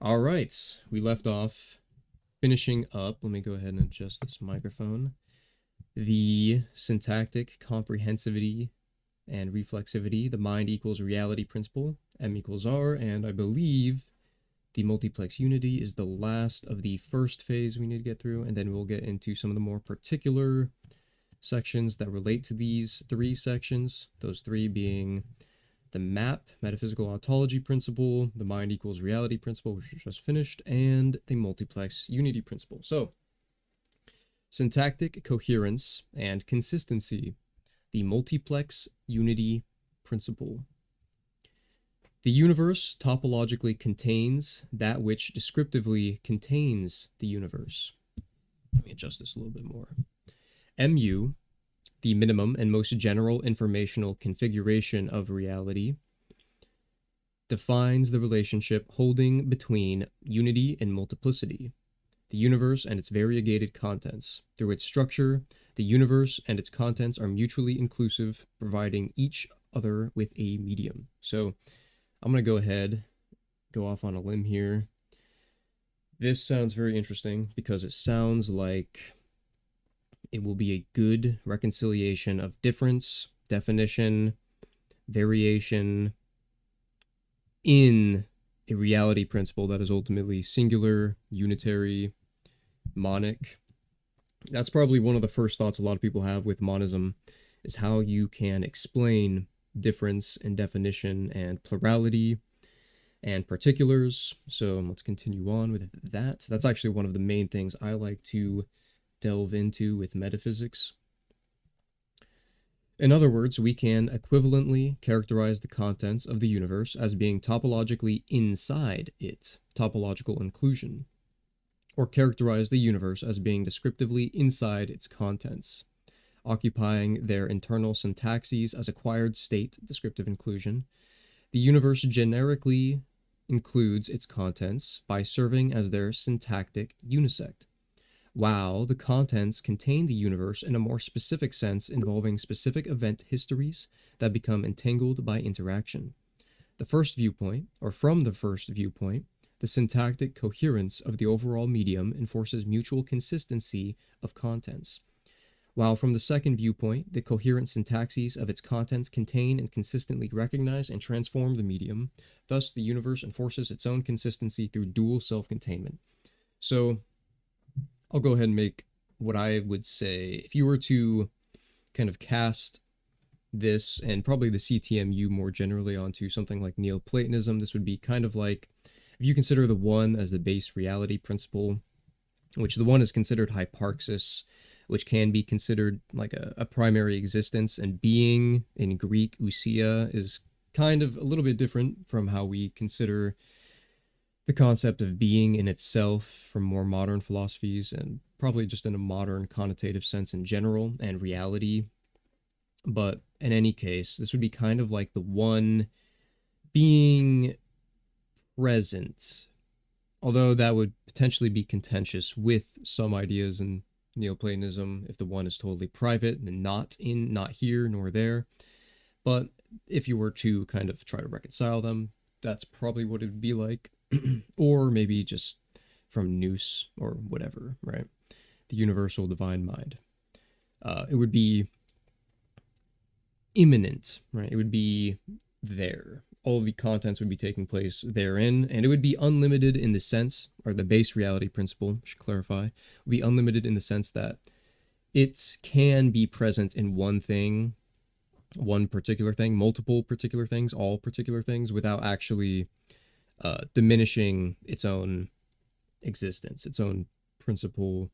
All right, we left off finishing up. Let me go ahead and adjust this microphone. The syntactic comprehensivity and reflexivity, the mind equals reality principle, M equals R, and I believe the multiplex unity is the last of the first phase we need to get through, and then we'll get into some of the more particular sections that relate to these three sections, those three being the MAP, metaphysical ontology principle, the mind equals reality principle, which we just finished, and the multiplex unity principle. So, syntactic coherence and consistency, the multiplex unity principle. The universe topologically contains that which descriptively contains the universe. Let me adjust this a little bit more. MU, the minimum and most general informational configuration of reality, defines the relationship holding between unity and multiplicity, the universe and its variegated contents. Through its structure, the universe and its contents are mutually inclusive, providing each other with a medium. So I'm going to go ahead, go off on a limb here. This sounds very interesting because it sounds like it will be a good reconciliation of difference, definition, variation in a reality principle that is ultimately singular, unitary, monic. That's probably one of the first thoughts a lot of people have with monism, is how you can explain difference and definition and plurality and particulars. So let's continue on with that. That's actually one of the main things I like to delve into with metaphysics. In other words, we can equivalently characterize the contents of the universe as being topologically inside it, topological inclusion, or characterize the universe as being descriptively inside its contents, occupying their internal syntaxes as acquired state, descriptive inclusion. The universe generically includes its contents by serving as their syntactic unisect, while the contents contain the universe in a more specific sense involving specific event histories that become entangled by interaction. The first viewpoint, or from the first viewpoint, the syntactic coherence of the overall medium enforces mutual consistency of contents, while from the second viewpoint, the coherent syntaxes of its contents contain and consistently recognize and transform the medium. Thus, the universe enforces its own consistency through dual self-containment. So, I'll go ahead and make what I would say, if you were to kind of cast this and probably the CTMU more generally onto something like Neoplatonism, this would be kind of like, if you consider the one as the base reality principle, which the one is considered hyparxis, which can be considered like a primary existence, and being in Greek, ousia, is kind of a little bit different from how we consider the concept of being in itself from more modern philosophies, and probably just in a modern connotative sense in general, and reality. But in any case, this would be kind of like the one being present, although that would potentially be contentious with some ideas in Neoplatonism if the one is totally private and not here nor there. But if you were to kind of try to reconcile them, that's probably what it would be like. Or maybe just from nous or whatever, right? The universal divine mind. It would be immanent, right? It would be there. All of the contents would be taking place therein, and it would be unlimited in the sense, or the base reality principle, I should clarify, would be unlimited in the sense that it can be present in one thing, one particular thing, multiple particular things, all particular things, without actually diminishing its own existence, its own principle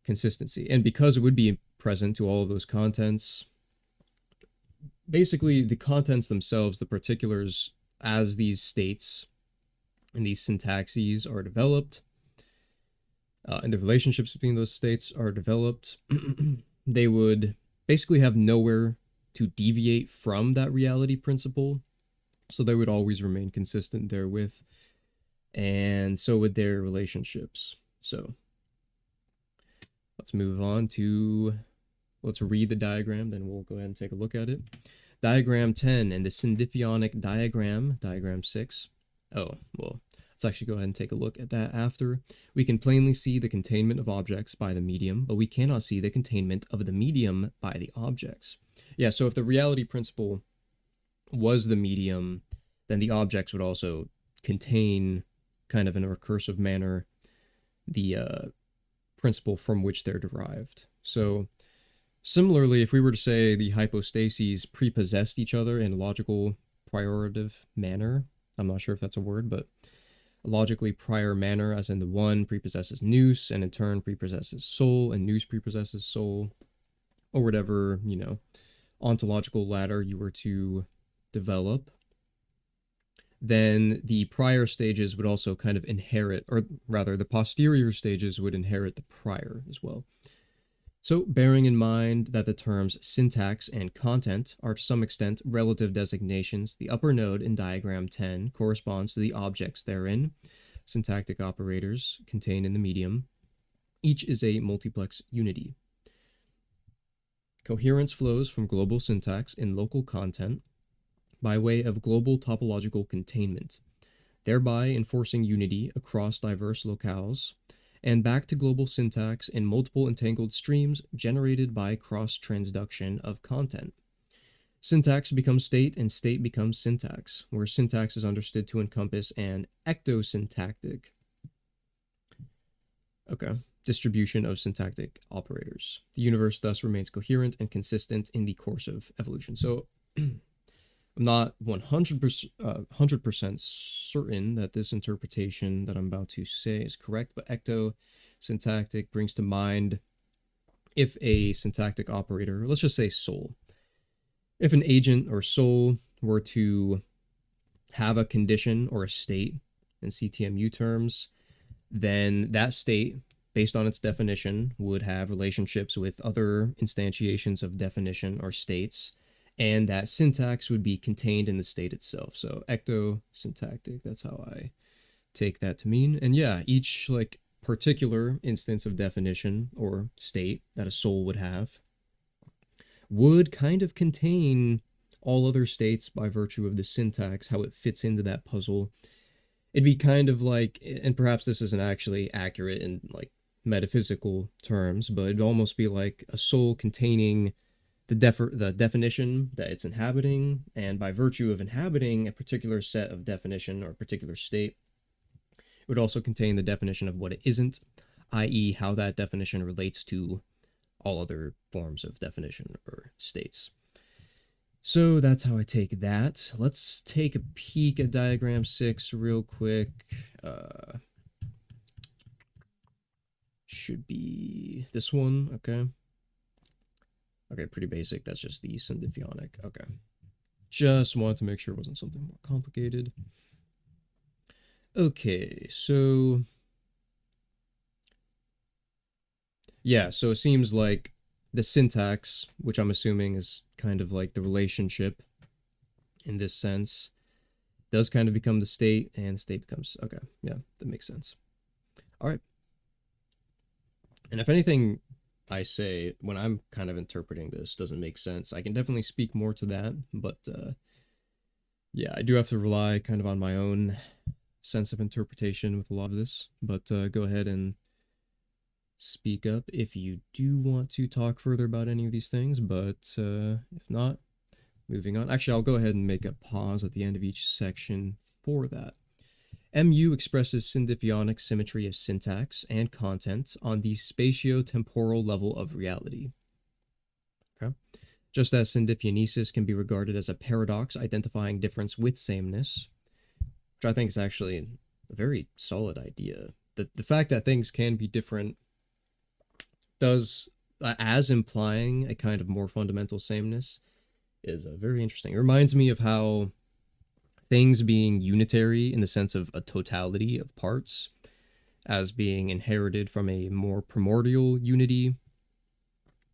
consistency. And because it would be present to all of those contents, basically the contents themselves, the particulars as these states and these syntaxes are developed, and the relationships between those states are developed, they would basically have nowhere to deviate from that reality principle. So they would always remain consistent therewith, and so would their relationships. So let's move on to, let's read the diagram, then we'll go ahead and take a look at it. Diagram 10 and the syndiphionic diagram, diagram 6. Oh, well, Let's actually go ahead and take a look at that after. We can plainly see the containment of objects by the medium, but we cannot see the containment of the medium by the objects. Yeah, so if the reality principle was the medium, then the objects would also contain, kind of in a recursive manner, the principle from which they're derived. So similarly, if we were to say the hypostases prepossessed each other in a logical priorative manner, I'm not sure if that's a word, but a logically prior manner, as in the one prepossesses nous, and in turn prepossesses soul, and nous prepossesses soul, or whatever, ontological ladder you were to develop, then the prior stages would also kind of inherit, or rather, the posterior stages would inherit the prior as well. So, bearing in mind that the terms syntax and content are to some extent relative designations, the upper node in diagram 10 corresponds to the objects therein, syntactic operators contained in the medium. Each is a multiplex unity. Coherence flows from global syntax in local content by way of global topological containment, thereby enforcing unity across diverse locales, and back to global syntax in multiple entangled streams generated by cross-transduction of content. Syntax becomes state, and state becomes syntax, where syntax is understood to encompass an ectosyntactic distribution of syntactic operators. The universe thus remains coherent and consistent in the course of evolution. So I'm not 100% certain that this interpretation that I'm about to say is correct, but ectosyntactic brings to mind if a syntactic operator, let's just say soul, if an agent or soul were to have a condition or a state in CTMU terms, then that state, based on its definition, would have relationships with other instantiations of definition or states, and that syntax would be contained in the state itself. So ectosyntactic, that's how I take that to mean. And yeah, each particular instance of definition or state that a soul would have would kind of contain all other states by virtue of the syntax, how it fits into that puzzle. It'd be kind of like, and perhaps this isn't actually accurate in metaphysical terms, but it'd almost be like a soul containing the definition that it's inhabiting, and by virtue of inhabiting a particular set of definition or a particular state, it would also contain the definition of what it isn't, i.e. how that definition relates to all other forms of definition or states. So that's how I take that. Let's take a peek at diagram 6 real quick. Should be this one, okay. Okay, pretty basic. That's just the synthethionic. Okay. Just wanted to make sure it wasn't something more complicated. Okay, so yeah, so it seems like the syntax, which I'm assuming is kind of like the relationship in this sense, does kind of become the state, and state becomes, okay, yeah, that makes sense. All right. And if anything I say when I'm kind of interpreting this doesn't make sense, I can definitely speak more to that, but yeah, I do have to rely kind of on my own sense of interpretation with a lot of this, but go ahead and speak up if you do want to talk further about any of these things, but if not, moving on. Actually, I'll go ahead and make a pause at the end of each section for that. MU expresses synthethionic symmetry of syntax and content on the spatio-temporal level of reality. Okay. Just as synthethianesis can be regarded as a paradox identifying difference with sameness, which I think is actually a very solid idea. The fact that things can be different does, as implying a kind of more fundamental sameness, is very interesting. It reminds me of how things being unitary in the sense of a totality of parts as being inherited from a more primordial unity,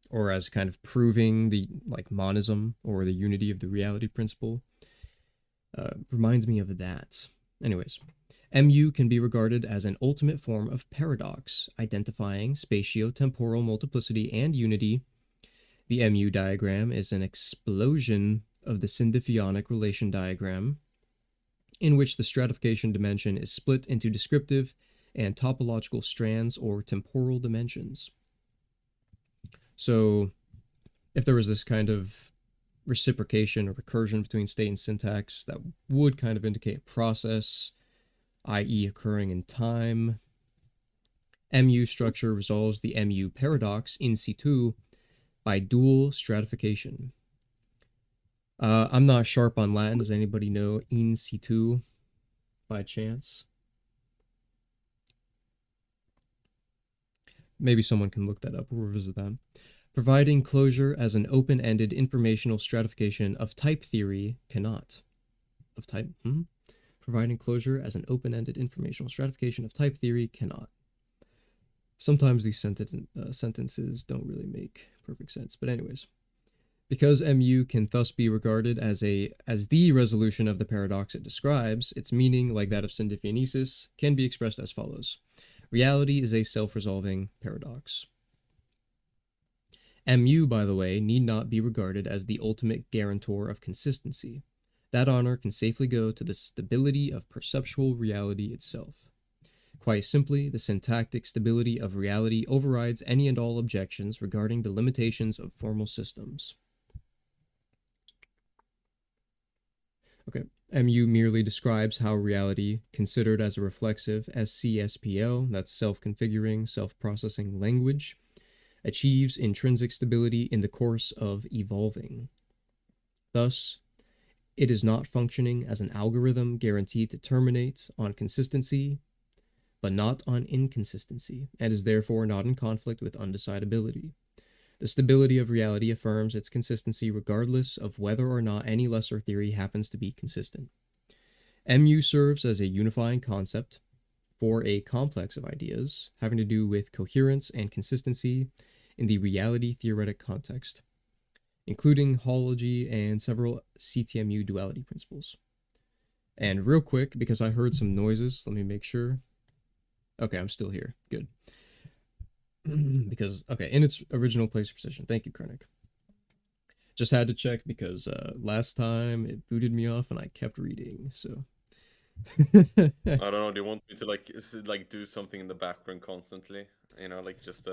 or as kind of proving the monism or the unity of the reality principle, reminds me of that. Anyways, MU can be regarded as an ultimate form of paradox, identifying spatio-temporal multiplicity and unity. The MU diagram is an explosion of the synthethionic relation diagram, in which the stratification dimension is split into descriptive and topological strands or temporal dimensions. So if there was this kind of reciprocation or recursion between state and syntax, that would kind of indicate a process, i.e. occurring in time. MU structure resolves the MU paradox in situ by dual stratification. I'm not sharp on Latin. Does anybody know in situ by chance? Maybe someone can look that up. We'll revisit that. Providing closure as an open-ended informational stratification of type theory cannot. Of type, Providing closure as an open-ended informational stratification of type theory cannot. Sometimes these sentences don't really make perfect sense. But anyways, because MU can thus be regarded as the resolution of the paradox it describes, its meaning, like that of syndiphonesis, can be expressed as follows. Reality is a self-resolving paradox. MU, by the way, need not be regarded as the ultimate guarantor of consistency. That honor can safely go to the stability of perceptual reality itself. Quite simply, the syntactic stability of reality overrides any and all objections regarding the limitations of formal systems. Okay, MU merely describes how reality, considered as a reflexive SCSPL, that's self-configuring, self-processing language, achieves intrinsic stability in the course of evolving. Thus, it is not functioning as an algorithm guaranteed to terminate on consistency, but not on inconsistency, and is therefore not in conflict with undecidability. The stability of reality affirms its consistency regardless of whether or not any lesser theory happens to be consistent. MU serves as a unifying concept for a complex of ideas having to do with coherence and consistency in the reality theoretic context, including holology and several CTMU duality principles. And real quick, because I heard some noises, let me make sure. Okay, I'm still here. Good. Because, okay, in its original place of position. Thank you, Karnik. Just had to check because last time it booted me off and I kept reading, so. I don't know. Do you want me to like do something in the background constantly? You know, like just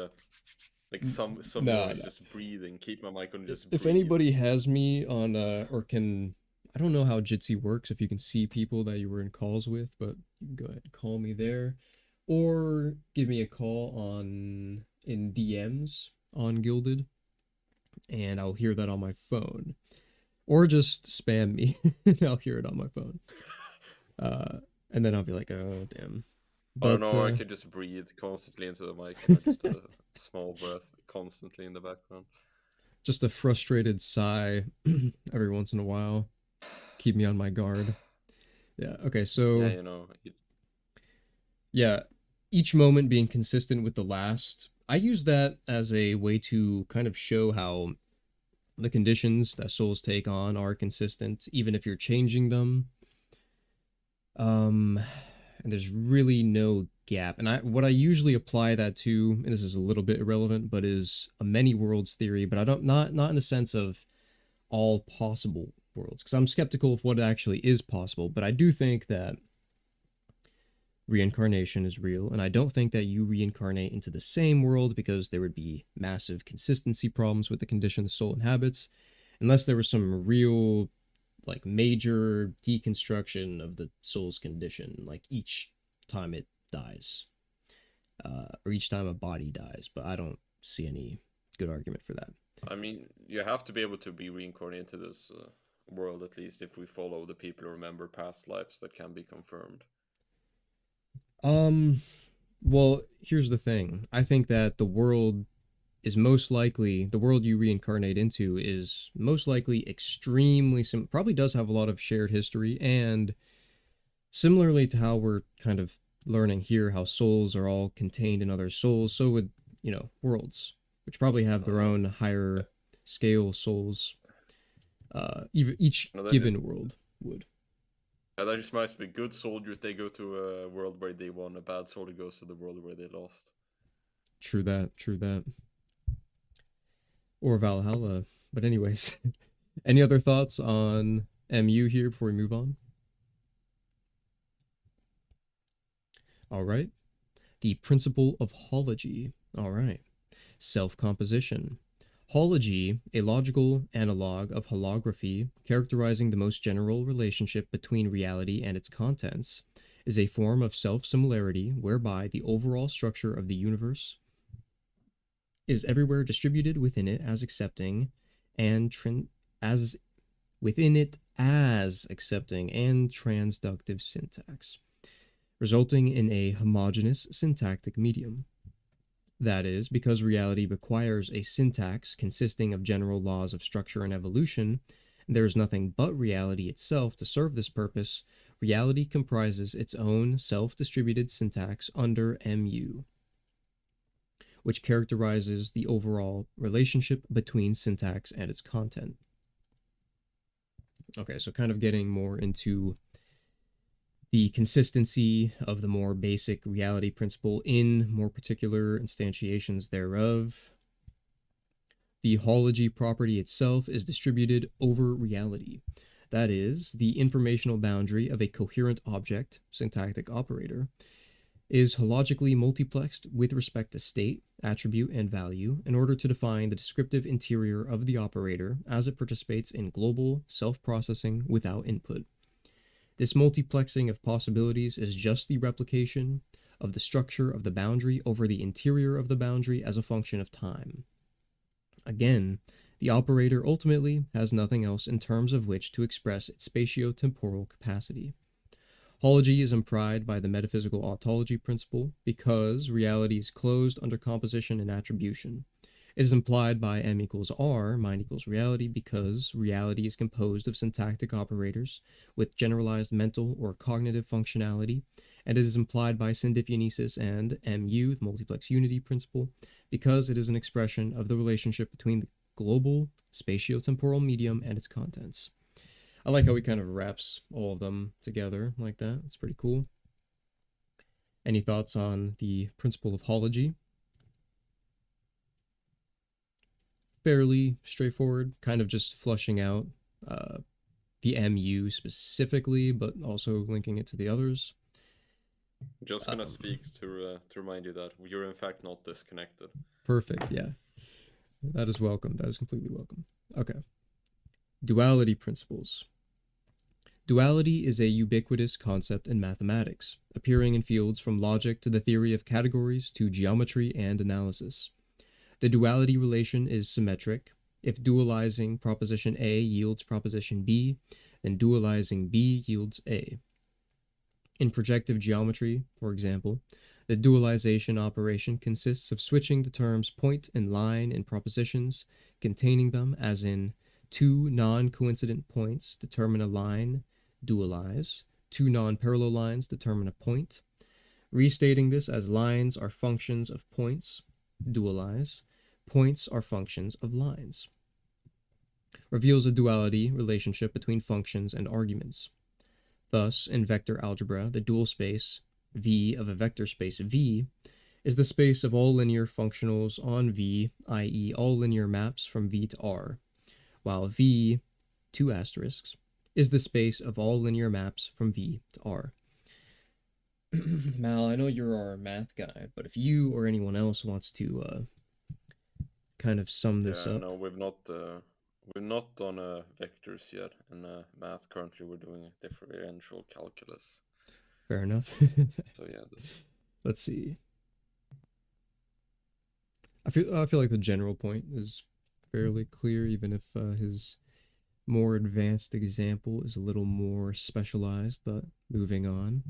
like some No, noise, no. just breathing. Keep my mic on, just If breathe. anybody has me on, or can, I don't know how Jitsi works, if you can see people that you were in calls with, but you can go ahead and call me there. Or give me a call in DMs on Gilded, and I'll hear that on my phone. Or just spam me, and I'll hear it on my phone. Uh, and then I'll be like, oh, damn. I don't But, know. I could just breathe constantly into the mic. You know, just a small breath constantly in the background. just a frustrated sigh every once in a while. Keep me on my guard. Yeah, okay, Yeah, so you know. yeah, each moment being consistent with the last. I use that as a way to kind of show how the conditions that souls take on are consistent, even if you're changing them. Um, and there's really no gap. And what I usually apply that to, and this is a little bit irrelevant, but is a many worlds theory. But I don't not in the sense of all possible worlds, because I'm skeptical of what actually is possible. But I do think that reincarnation is real, and I don't think that you reincarnate into the same world because there would be massive consistency problems with the condition the soul inhabits, unless there was some real, like, major deconstruction of the soul's condition, like each time it dies, or each time a body dies. But I don't see any good argument for that. I mean, you have to be able to be reincarnated into this world, at least if we follow the people who remember past lives that can be confirmed. Um, well, here's the thing. I think that the world you reincarnate into is most likely extremely probably does have a lot of shared history, and similarly to how we're kind of learning here how souls are all contained in other souls, so would, worlds, which probably have their Uh, own higher scale souls. Even each no, that, given world would. that just reminds me. Good soldiers, they go to a world where they won. A bad soldier goes to the world where they lost. True that, true that. Or Valhalla. But anyways, any other thoughts on MU here before we move on? All right. The principle of hology. All right. Self-composition. Hology, a logical analog of holography characterizing the most general relationship between reality and its contents, is a form of self-similarity whereby the overall structure of the universe is everywhere distributed within it as accepting and as within it as accepting and transductive syntax, resulting in a homogeneous syntactic medium. That is, because reality requires a syntax consisting of general laws of structure and evolution, and there is nothing but reality itself to serve this purpose, reality comprises its own self-distributed syntax under MU, which characterizes the overall relationship between syntax and its content. Okay, so kind of getting more into the consistency of the more basic reality principle in more particular instantiations thereof. The hology property itself is distributed over reality. That is, the informational boundary of a coherent object, syntactic operator, is hologically multiplexed with respect to state, attribute, and value in order to define the descriptive interior of the operator as it participates in global self-processing without input. This multiplexing of possibilities is just the replication of the structure of the boundary over the interior of the boundary as a function of time. Again, the operator ultimately has nothing else in terms of which to express its spatio-temporal capacity. Hology is implied by the metaphysical ontology principle because reality is closed under composition and attribution. It is implied by M equals R, mind equals reality, because reality is composed of syntactic operators with generalized mental or cognitive functionality, and it is implied by syndiphonesis and MU, the multiplex unity principle, because it is an expression of the relationship between the global spatio-temporal medium and its contents. I like how he kind of wraps all of them together like that. It's pretty cool. Any thoughts on the principle of hology? Fairly straightforward, kind of just flushing out the MU specifically, but also linking it to the others. Just gonna speak to remind you that you're in fact not disconnected. Perfect, yeah. That is welcome. That is completely welcome. Okay. Duality principles. Duality is a ubiquitous concept in mathematics, appearing in fields from logic to the theory of categories to geometry and analysis. The duality relation is symmetric. If dualizing proposition A yields proposition B, then dualizing B yields A. In projective geometry, for example, the dualization operation consists of switching the terms point and line in propositions containing them, as in two non-coincident points determine a line, dualize, two non-parallel lines determine a point. Restating this as lines are functions of points, dualize, points are functions of lines. Reveals a duality relationship between functions and arguments. Thus, in vector algebra, the dual space V of a vector space V is the space of all linear functionals on V, i.e. all linear maps from V to R, while V, two asterisks, is the space of all linear maps from V to R. Mal, I know you're our math guy, but if you or anyone else wants to kind of sum this up. No, we're not on vectors yet in math. Currently, we're doing differential calculus. Fair enough. So yeah, Let's see. I feel like the general point is fairly clear, even if his more advanced example is a little more specialized. But moving on,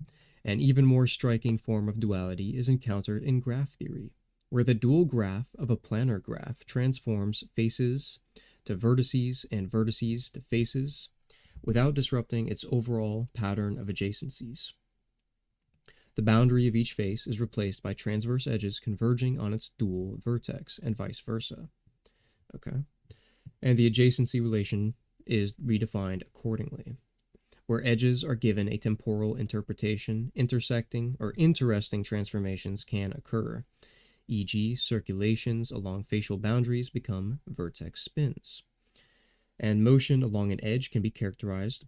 an even more striking form of duality is encountered in graph theory, where the dual graph of a planar graph transforms faces to vertices and vertices to faces without disrupting its overall pattern of adjacencies. The boundary of each face is replaced by transverse edges converging on its dual vertex and vice versa. Okay. And the adjacency relation is redefined accordingly, where edges are given a temporal interpretation, intersecting or interesting transformations can occur, e.g., circulations along facial boundaries become vertex spins. And motion along an edge can be characterized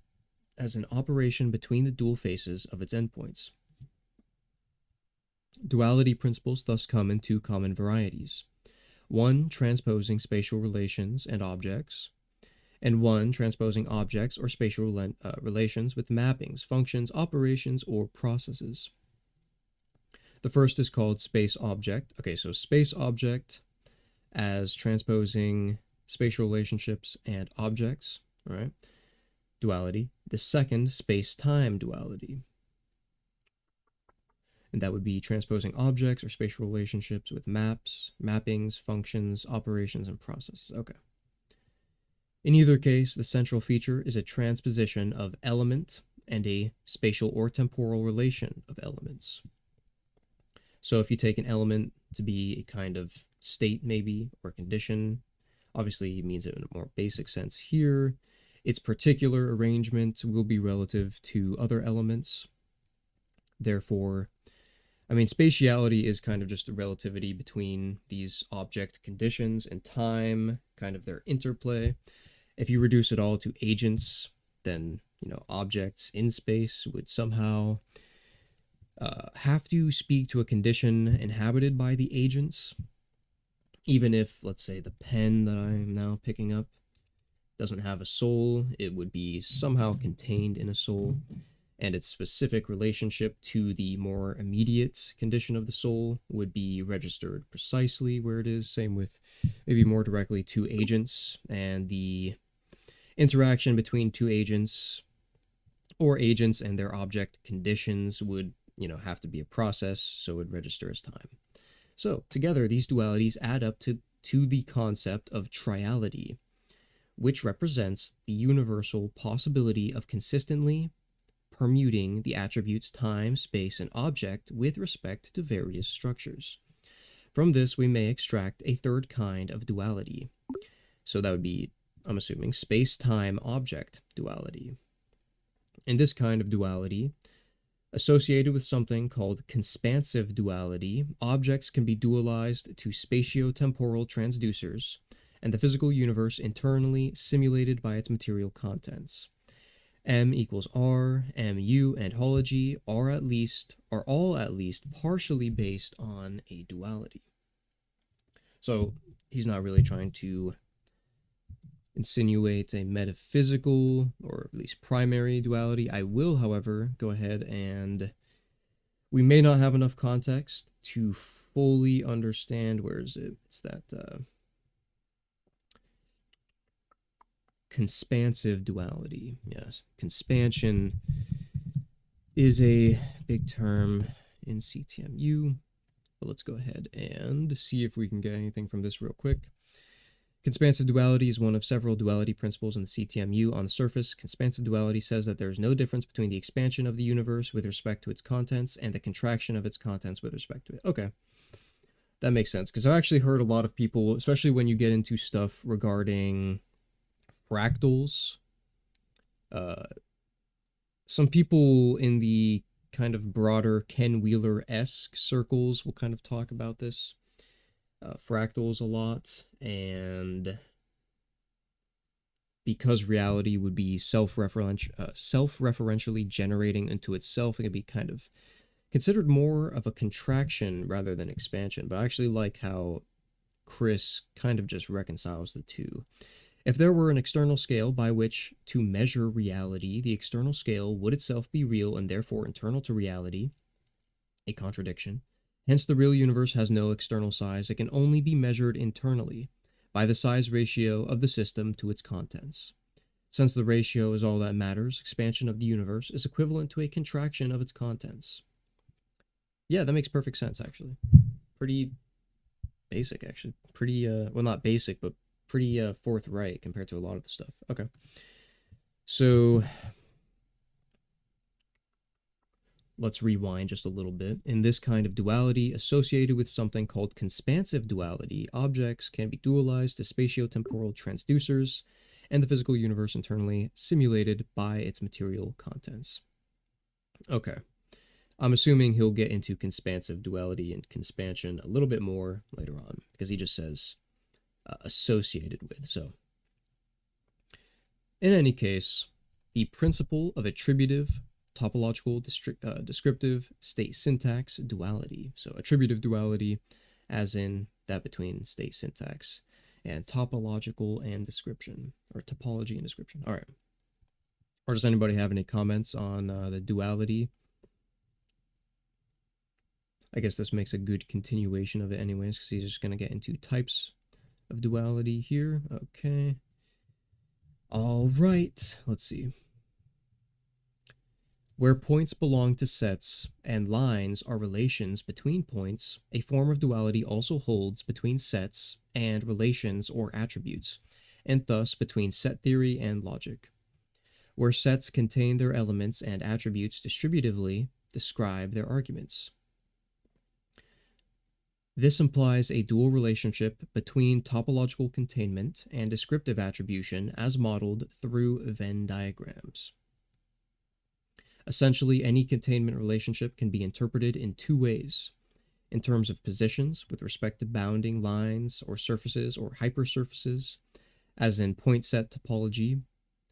as an operation between the dual faces of its endpoints. Duality principles thus come in two common varieties: one transposing spatial relations and objects, and one transposing objects or spatial relations with mappings, functions, operations, or processes. The first is called space object. Okay, so space object as transposing spatial relationships and objects, all right? Duality. The second, space-time duality. And that would be transposing objects or spatial relationships with maps, mappings, functions, operations, and processes. Okay. In either case, the central feature is a transposition of element and a spatial or temporal relation of elements. So if you take an element to be a kind of state, maybe, or condition, obviously it means it in a more basic sense here. Its particular arrangement will be relative to other elements. Therefore, I mean, spatiality is kind of just the relativity between these object conditions and time, kind of their interplay. If you reduce it all to agents, then, objects in space would somehow have to speak to a condition inhabited by the agents. Even if, let's say, the pen that I'm now picking up doesn't have a soul, it would be somehow contained in a soul, and its specific relationship to the more immediate condition of the soul would be registered precisely where it is. Same with maybe more directly two agents, and the interaction between two agents or agents and their object conditions would, have to be a process, so it would register as time. So together, these dualities add up to the concept of triality, which represents the universal possibility of consistently permuting the attributes time, space, and object with respect to various structures. From this, we may extract a third kind of duality. So that would be, I'm assuming, space-time object duality. In this kind of duality, associated with something called conspansive duality, objects can be dualized to spatio-temporal transducers, and the physical universe internally simulated by its material contents. M equals R, MU, and hology are all at least partially based on a duality. So he's not really trying to insinuate a metaphysical or at least primary duality. I will, however, go ahead and we may not have enough context to fully understand, where is it? It's that conspansive duality. Yes, conspansion is a big term in CTMU, but let's go ahead and see if we can get anything from this real quick. Conspansive duality is one of several duality principles in the CTMU. On the surface, conspansive duality says that there is no difference between the expansion of the universe with respect to its contents and the contraction of its contents with respect to it. Okay, that makes sense, because I've actually heard a lot of people, especially when you get into stuff regarding fractals, some people in the kind of broader Ken Wheeler-esque circles will kind of talk about this. Fractals a lot, and because reality would be self-referentially generating into itself, it could be kind of considered more of a contraction rather than expansion. But I actually like how Chris kind of just reconciles the two. If there were an external scale by which to measure reality, the external scale would itself be real and therefore internal to reality, a contradiction. Hence, the real universe has no external size. It can only be measured internally by the size ratio of the system to its contents. Since the ratio is all that matters, expansion of the universe is equivalent to a contraction of its contents. Yeah, that makes perfect sense, actually. Pretty basic, actually. Pretty, well, not basic, but pretty forthright compared to a lot of the stuff. Okay. So let's rewind just a little bit. In this kind of duality, associated with something called conspansive duality, objects can be dualized to spatiotemporal transducers, and the physical universe internally simulated by its material contents. Okay. I'm assuming he'll get into conspansive duality and conspansion a little bit more later on, because he just says associated with. So, in any case, the principle of attributive topological descriptive state syntax duality. So attributive duality, as in that between state syntax, and topological and description, or topology and description. All right. Or does anybody have any comments on the duality? I guess this makes a good continuation of it anyways, because he's just going to get into types of duality here. Okay. All right. Let's see. Where points belong to sets and lines are relations between points, a form of duality also holds between sets and relations or attributes, and thus between set theory and logic. Where sets contain their elements and attributes distributively describe their arguments. This implies a dual relationship between topological containment and descriptive attribution as modeled through Venn diagrams. Essentially, any containment relationship can be interpreted in two ways: in terms of positions with respect to bounding lines or surfaces or hypersurfaces, as in point set topology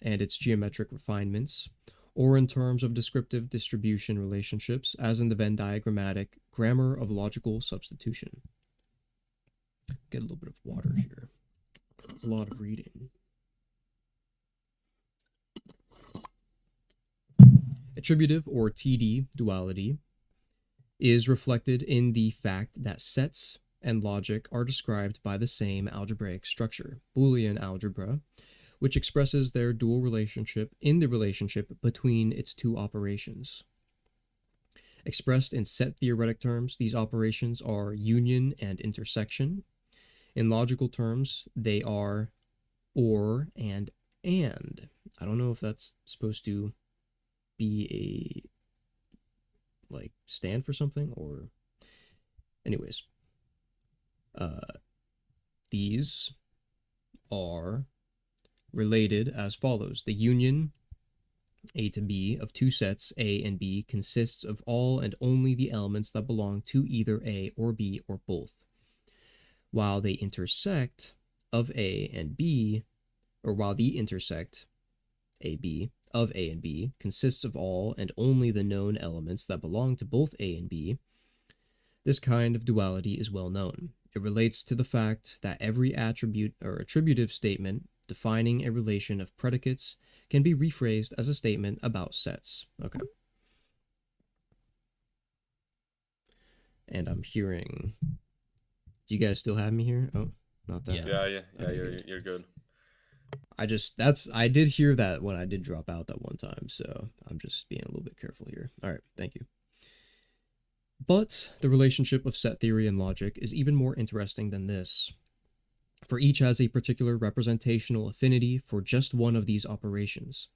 and its geometric refinements, or in terms of descriptive distribution relationships, as in the Venn diagrammatic grammar of logical substitution. Get a little bit of water here. It's a lot of reading. Attributive or TD duality is reflected in the fact that sets and logic are described by the same algebraic structure, Boolean algebra, which expresses their dual relationship in the relationship between its two operations. Expressed in set theoretic terms, these operations are union and intersection. In logical terms, they are or and and. I don't know if that's supposed to be a like stand for something, or anyways. These are related as follows. The union A to B of two sets A and B consists of all and only the elements that belong to either A or B or both, while they intersect of A and B, or while the intersect AB of A and B consists of all and only the known elements that belong to both A and B. This kind of duality is well known. It relates to the fact that every attribute or attributive statement defining a relation of predicates can be rephrased as a statement about sets. Okay. And I'm hearing... Do you guys still have me here? Oh, not that. Yeah, Okay, you're good. I did hear that when I did drop out that one time, so I'm just being a little bit careful here. All right, thank you. But the relationship of set theory and logic is even more interesting than this, for each has a particular representational affinity for just one of these operations.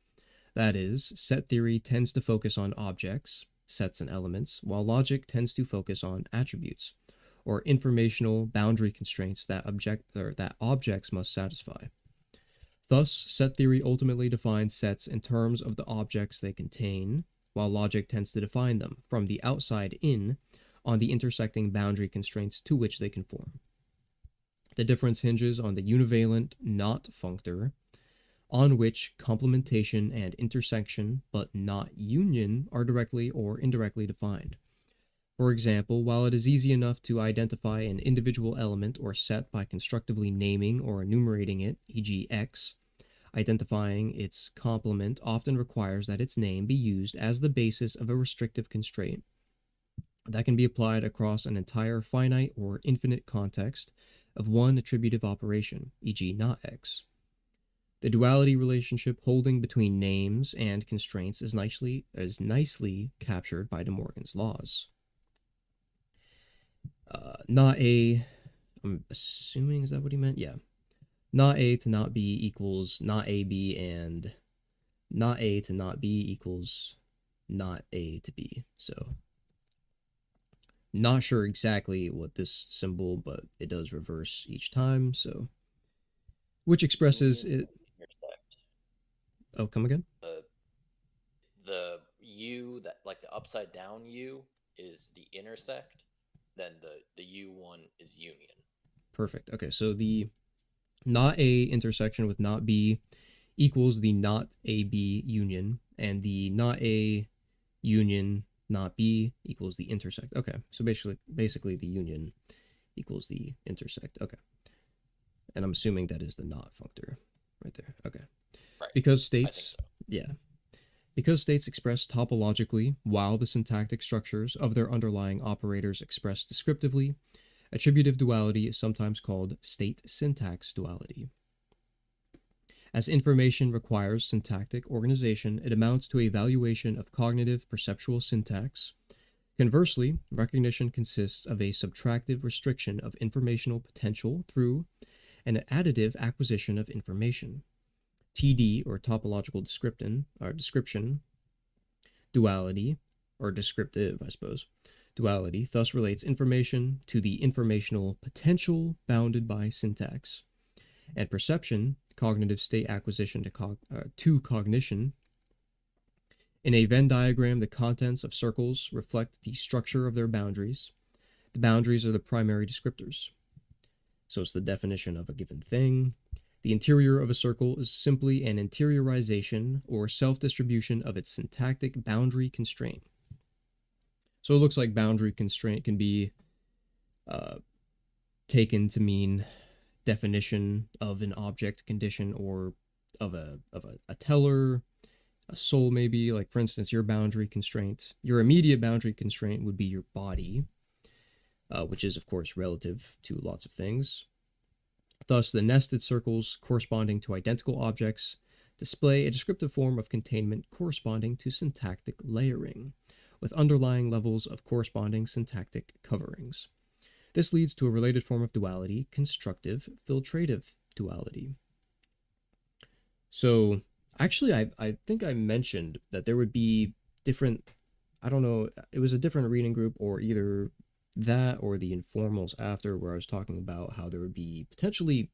That is, set theory tends to focus on objects, sets and elements, while logic tends to focus on attributes, or informational boundary constraints that objects must satisfy. Thus, set theory ultimately defines sets in terms of the objects they contain, while logic tends to define them from the outside in on the intersecting boundary constraints to which they conform. The difference hinges on the univalent not functor, on which complementation and intersection, but not union, are directly or indirectly defined. For example, while it is easy enough to identify an individual element or set by constructively naming or enumerating it, e.g. X, identifying its complement often requires that its name be used as the basis of a restrictive constraint that can be applied across an entire finite or infinite context of one attributive operation, e.g. not X. The duality relationship holding between names and constraints is nicely captured by De Morgan's laws. Not A, I'm assuming, is that what he meant? Yeah. Not A to not B equals not AB, and not A to not B equals not A to B. So, not sure exactly what this symbol, but it does reverse each time, so. Which expresses it. Intersect. Oh, come again? The U, that like the upside down U, is the intersect. Then the U1 is union. Perfect. Okay, so the not A intersection with not B equals the not AB union, and the not A union not B equals the intersect. Okay, so basically the union equals the intersect. Okay, and I'm assuming that is the not functor right there. Okay, Right. because I think states, so. yeah, because states express topologically while the syntactic structures of their underlying operators express descriptively, attributive duality is sometimes called state syntax duality. As information requires syntactic organization, it amounts to a valuation of cognitive perceptual syntax. Conversely, recognition consists of a subtractive restriction of informational potential through an additive acquisition of information. TD, or topological description, duality, or descriptive, I suppose, duality, thus relates information to the informational potential bounded by syntax. And perception, cognitive state acquisition to cognition. In a Venn diagram, the contents of circles reflect the structure of their boundaries. The boundaries are the primary descriptors. So it's the definition of a given thing. The interior of a circle is simply an interiorization or self-distribution of its syntactic boundary constraint. So it looks like boundary constraint can be taken to mean definition of an object condition or of a teller, a soul maybe. Like for instance, your boundary constraint, your immediate boundary constraint would be your body, which is of course relative to lots of things. Thus, the nested circles corresponding to identical objects display a descriptive form of containment corresponding to syntactic layering, with underlying levels of corresponding syntactic coverings. This leads to a related form of duality, constructive filtrative duality. So, actually, I think I mentioned that there would be different, I don't know, it was a different reading group or either that or the informals after where I was talking about how there would be potentially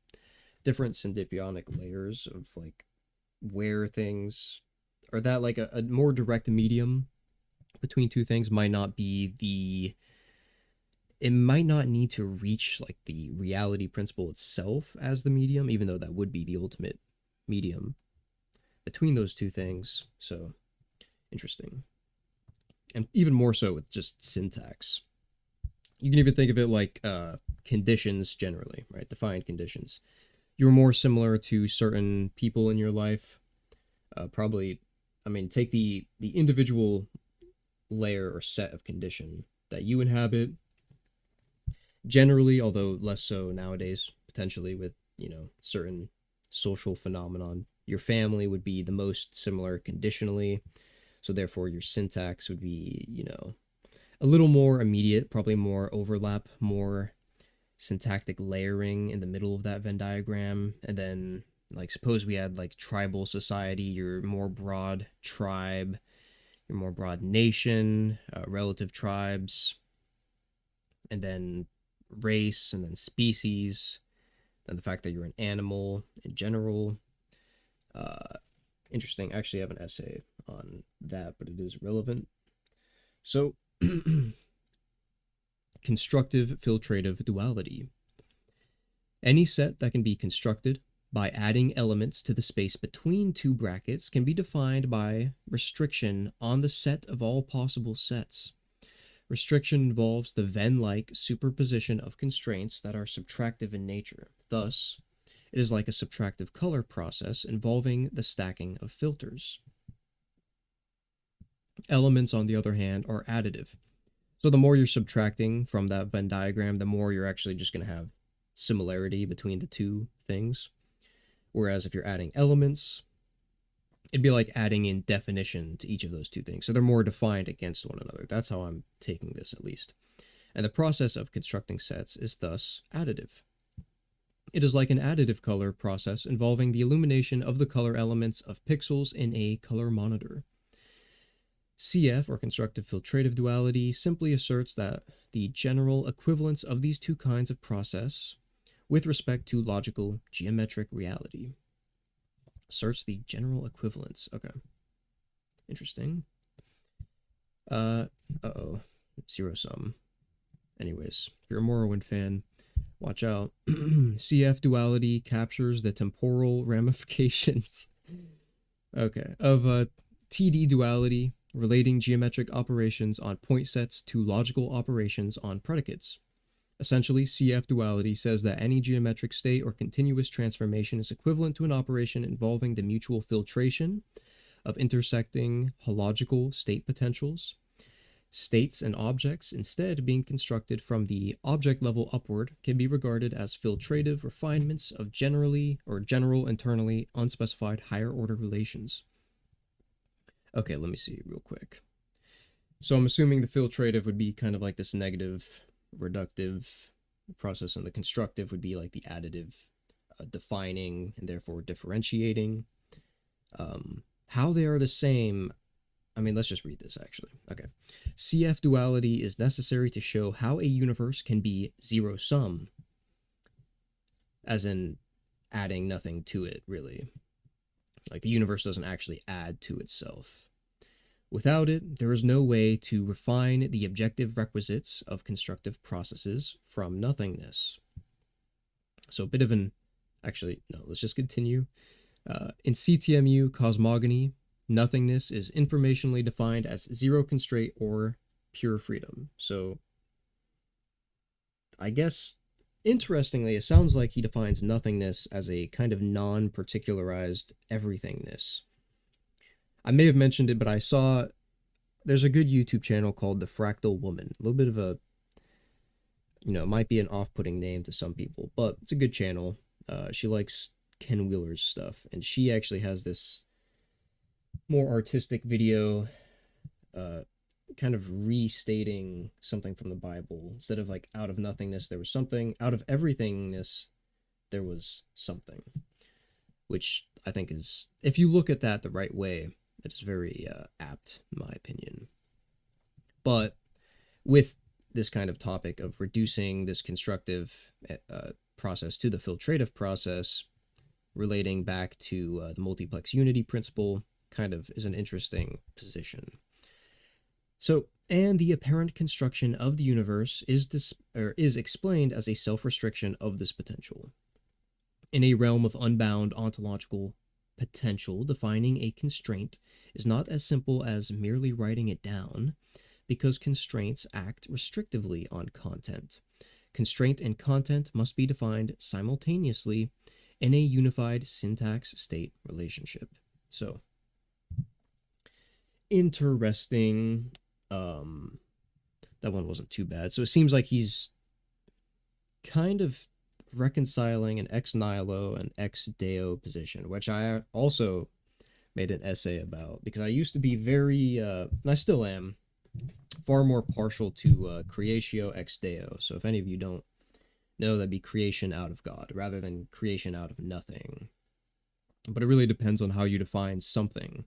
different syntactic layers of like where things or that like a more direct medium between two things might not be the it might not need to reach like the reality principle itself as the medium, even though that would be the ultimate medium between those two things. So interesting. And even more so with just syntax. You can even think of it like conditions generally, right? Defined conditions. You're more similar to certain people in your life. Probably, I mean, take the individual layer or set of condition that you inhabit. Generally, although less so nowadays, potentially with certain social phenomenon, your family would be the most similar conditionally. So therefore, your syntax would be a little more immediate, probably more overlap, more syntactic layering in the middle of that Venn diagram. And then, like, suppose we had like tribal society, your more broad tribe, your more broad nation, relative tribes, and then race, and then species, and the fact that you're an animal in general. Uh, Interesting. I actually have an essay on that, but it is relevant. So, constructive filtrative duality. Any set that can be constructed by adding elements to the space between two brackets can be defined by restriction on the set of all possible sets. Restriction involves the Venn-like superposition of constraints that are subtractive in nature. Thus, it is like a subtractive color process involving the stacking of filters. Elements, on the other hand, are additive. So the more you're subtracting from that Venn diagram, the more you're actually just going to have similarity between the two things. Whereas if you're adding elements, it'd be like adding in definition to each of those two things. So they're more defined against one another. That's how I'm taking this, at least. And the process of constructing sets is thus additive. It is like an additive color process involving the illumination of the color elements of pixels in a color monitor. CF, or constructive filtrative duality, simply asserts that the general equivalence of these two kinds of process with respect to logical geometric reality. Asserts the general equivalence. Okay. Interesting. Uh-oh. Zero sum. Anyways, if you're a Morrowind fan, watch out. CF duality captures the temporal ramifications. Okay. Of TD duality relating geometric operations on point sets to logical operations on predicates. Essentially, CF duality says that any geometric state or continuous transformation is equivalent to an operation involving the mutual filtration of intersecting hological state potentials. States and objects, instead being constructed from the object level upward, can be regarded as filtrative refinements of general internally unspecified higher order relations. Okay, let me see real quick. So I'm assuming the filtrative would be kind of like this negative reductive process, and the constructive would be like the additive, defining and therefore differentiating. How they are the same, I mean, let's just read this actually. Okay. CF duality is necessary to show how a universe can be zero sum, as in adding nothing to it, really. Like the universe doesn't actually add to itself. Without it, there is no way to refine the objective requisites of constructive processes from nothingness. So a bit of an, actually, no, let's just continue. In CTMU cosmogony, nothingness is informationally defined as zero constraint or pure freedom. So I guess, interestingly, it sounds like he defines nothingness as a kind of non-particularized everythingness. I may have mentioned it, but I saw there's a good YouTube channel called The Fractal Woman. A little bit of a, it might be an off-putting name to some people, but it's a good channel. She likes Ken Wheeler's stuff, and she actually has this more artistic video, kind of restating something from the Bible. Instead of like out of nothingness, there was something. Out of everythingness, there was something. Which I think is, if you look at that the right way, it is very apt, in my opinion. But with this kind of topic of reducing this constructive process to the filtrative process, relating back to the multiplex unity principle, kind of is an interesting position. So, and the apparent construction of the universe is explained as a self-restriction of this potential. In a realm of unbound ontological potential, defining a constraint is not as simple as merely writing it down, because constraints act restrictively on content. Constraint and content must be defined simultaneously in a unified syntax-state relationship. So, interesting. That one wasn't too bad. So it seems like he's kind of reconciling an ex nihilo and ex deo position, which I also made an essay about, because I used to be very, and I still am, far more partial to creatio ex deo. So if any of you don't know, that'd be creation out of God rather than creation out of nothing. But it really depends on how you define something.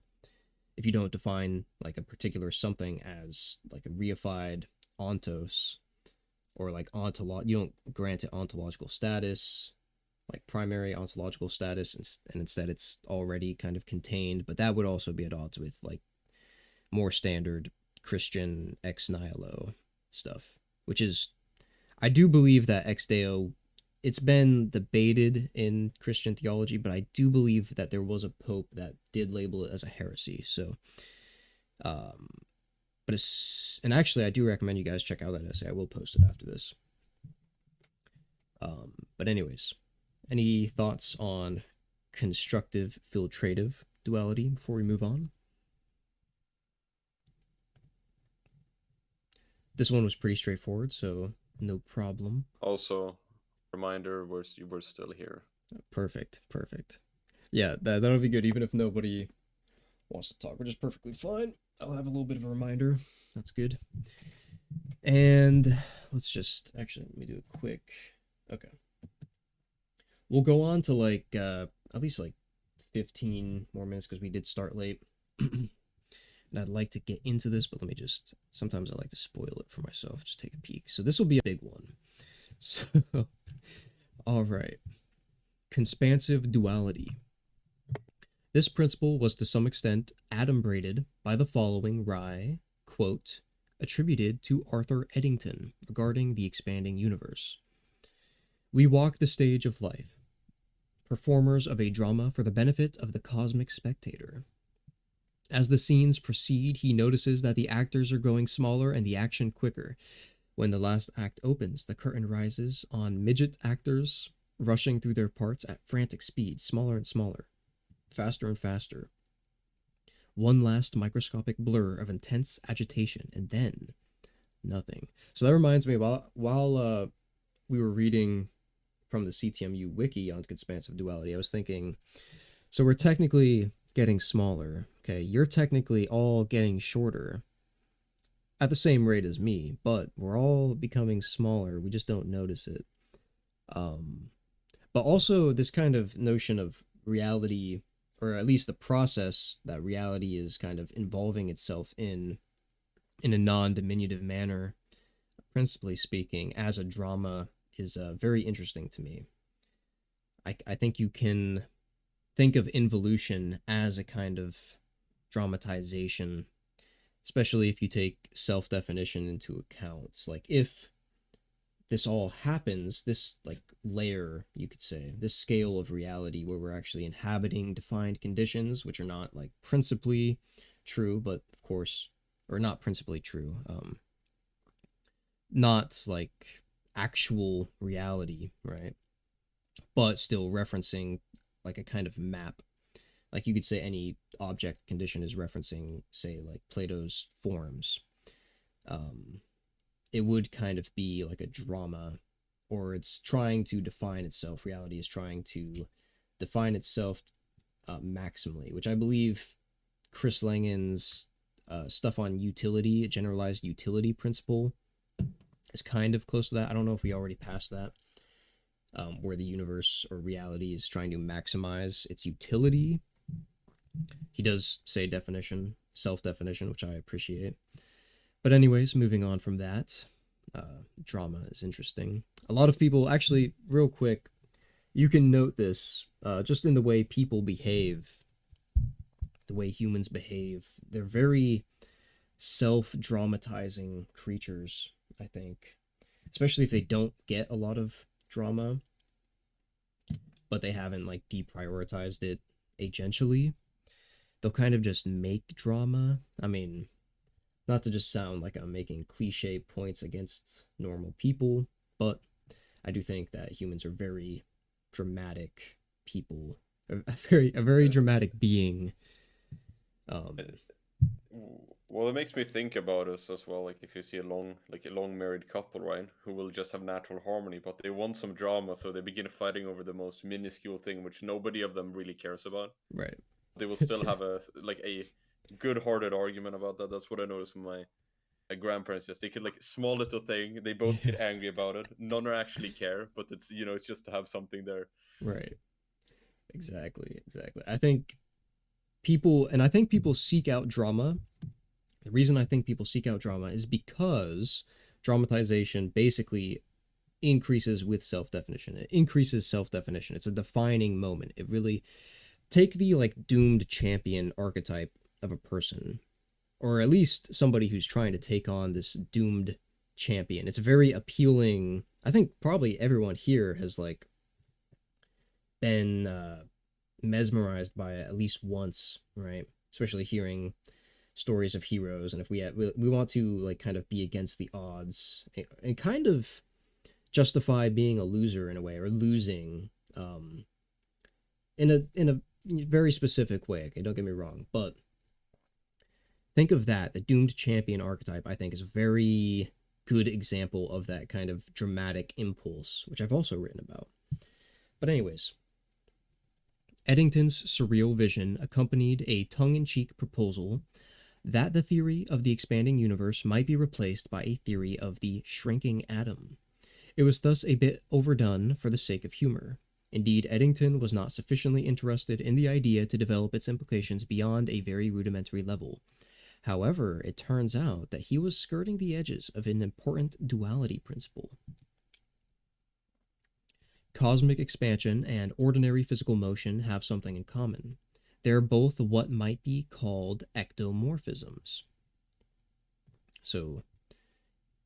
If you don't define like a particular something as like a reified ontos, or like you don't grant it ontological status, like primary ontological status, and instead it's already kind of contained. But that would also be at odds with like more standard Christian ex nihilo stuff, which is, I do believe that ex deo, it's been debated in Christian theology, but I do believe that there was a pope that did label it as a heresy. So, but it's, and actually I do recommend you guys check out that essay. I will post it after this. But anyways, any thoughts on constructive filtrative duality before we move on? This one was pretty straightforward, so no problem. Also, reminder, you were still here. Perfect. Yeah, that'll be good, even if nobody wants to talk, which is perfectly fine. I'll have a little bit of a reminder. That's good. And let's just, actually, let me do a quick, okay. We'll go on to like, at least like 15 more minutes, because we did start late. And I'd like to get into this, but let me just, sometimes I like to spoil it for myself. Just take a peek. So this will be a big one. So, all right. Conspansive duality. This principle was to some extent adumbrated by the following quote, attributed to Arthur Eddington regarding the expanding universe. We walk the stage of life, performers of a drama for the benefit of the cosmic spectator. As the scenes proceed, he notices that the actors are going smaller and the action quicker. When the last act opens, the curtain rises on midget actors rushing through their parts at frantic speed, smaller and smaller, faster and faster. One last microscopic blur of intense agitation, and then nothing. So that reminds me, while we were reading from the CTMU wiki on expansive duality, I was thinking, so we're technically getting smaller. Okay, you're technically all getting shorter at the same rate as me, but we're all becoming smaller. We just don't notice it. Um, but also this kind of notion of reality, or at least the process that reality is kind of involving itself in a non-diminutive manner, principally speaking, as a drama, is very interesting to me. I think you can think of involution as a kind of dramatization, especially if you take self-definition into account. Like, if this all happens, this like layer, you could say, this scale of reality where we're actually inhabiting defined conditions, which are not like principally true, but of course, or not principally true, not like actual reality, right? But still referencing like a kind of map. Like, you could say any object condition is referencing, say, like Plato's forms. Um, it would kind of be like a drama, or it's trying to define itself. Reality is trying to define itself maximally, which I believe Chris Langan's stuff on utility, generalized utility principle, is kind of close to that. I don't know if we already passed that, where the universe or reality is trying to maximize its utility. He does say definition, self-definition, which I appreciate. But anyways, moving on from that, drama is interesting. A lot of people, actually, real quick, you can note this just in the way people behave, the way humans behave. They're very self-dramatizing creatures, I think, especially if they don't get a lot of drama, but they haven't like deprioritized it agentially. They'll kind of just make drama. I mean, not to just sound like I'm making cliche points against normal people, but I do think that humans are very dramatic people, a very Yeah. dramatic being. Well, it makes me think about us as well. Like if you see a long married couple, right, who will just have natural harmony, but they want some drama, so they begin fighting over the most minuscule thing, which nobody of them really cares about. Right. They will still have a good-hearted argument about that. That's what I noticed with my grandparents. Just they could like small little thing, they both get angry about it. None are actually care, but it's just to have something there. Right. Exactly. I think people seek out drama. The reason I think people seek out drama is because dramatization basically increases with self-definition. It increases self-definition. It's a defining moment. It really, take the like doomed champion archetype of a person, or at least somebody who's trying to take on this doomed champion. It's very appealing. I think probably everyone here has like been mesmerized by it at least once, right? Especially hearing stories of heroes, and if we want to like kind of be against the odds and kind of justify being a loser in a way, or losing in a very specific way. Okay, don't get me wrong, but think of that. The doomed champion archetype, I think, is a very good example of that kind of dramatic impulse, which I've also written about. But anyways, Eddington's surreal vision accompanied a tongue-in-cheek proposal that the theory of the expanding universe might be replaced by a theory of the shrinking atom. It was thus a bit overdone for the sake of humor. Indeed, Eddington was not sufficiently interested in the idea to develop its implications beyond a very rudimentary level. However, it turns out that he was skirting the edges of an important duality principle. Cosmic expansion and ordinary physical motion have something in common. They're both what might be called ectomorphisms. So,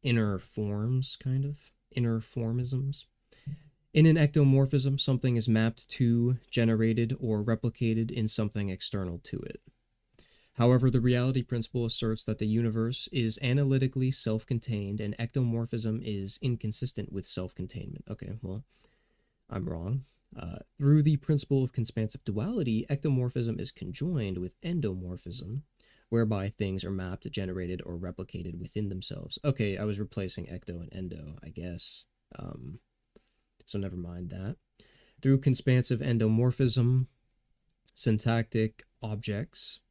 inner forms, kind of. Inner formisms. In an ectomorphism, something is mapped to, generated, or replicated in something external to it. However, the reality principle asserts that the universe is analytically self-contained and ectomorphism is inconsistent with self-containment. Okay, well, I'm wrong. Through the principle of expansive duality, ectomorphism is conjoined with endomorphism, whereby things are mapped, generated, or replicated within themselves. Okay, I was replacing ecto and endo, I guess. So never mind that. Through expansive endomorphism, syntactic objects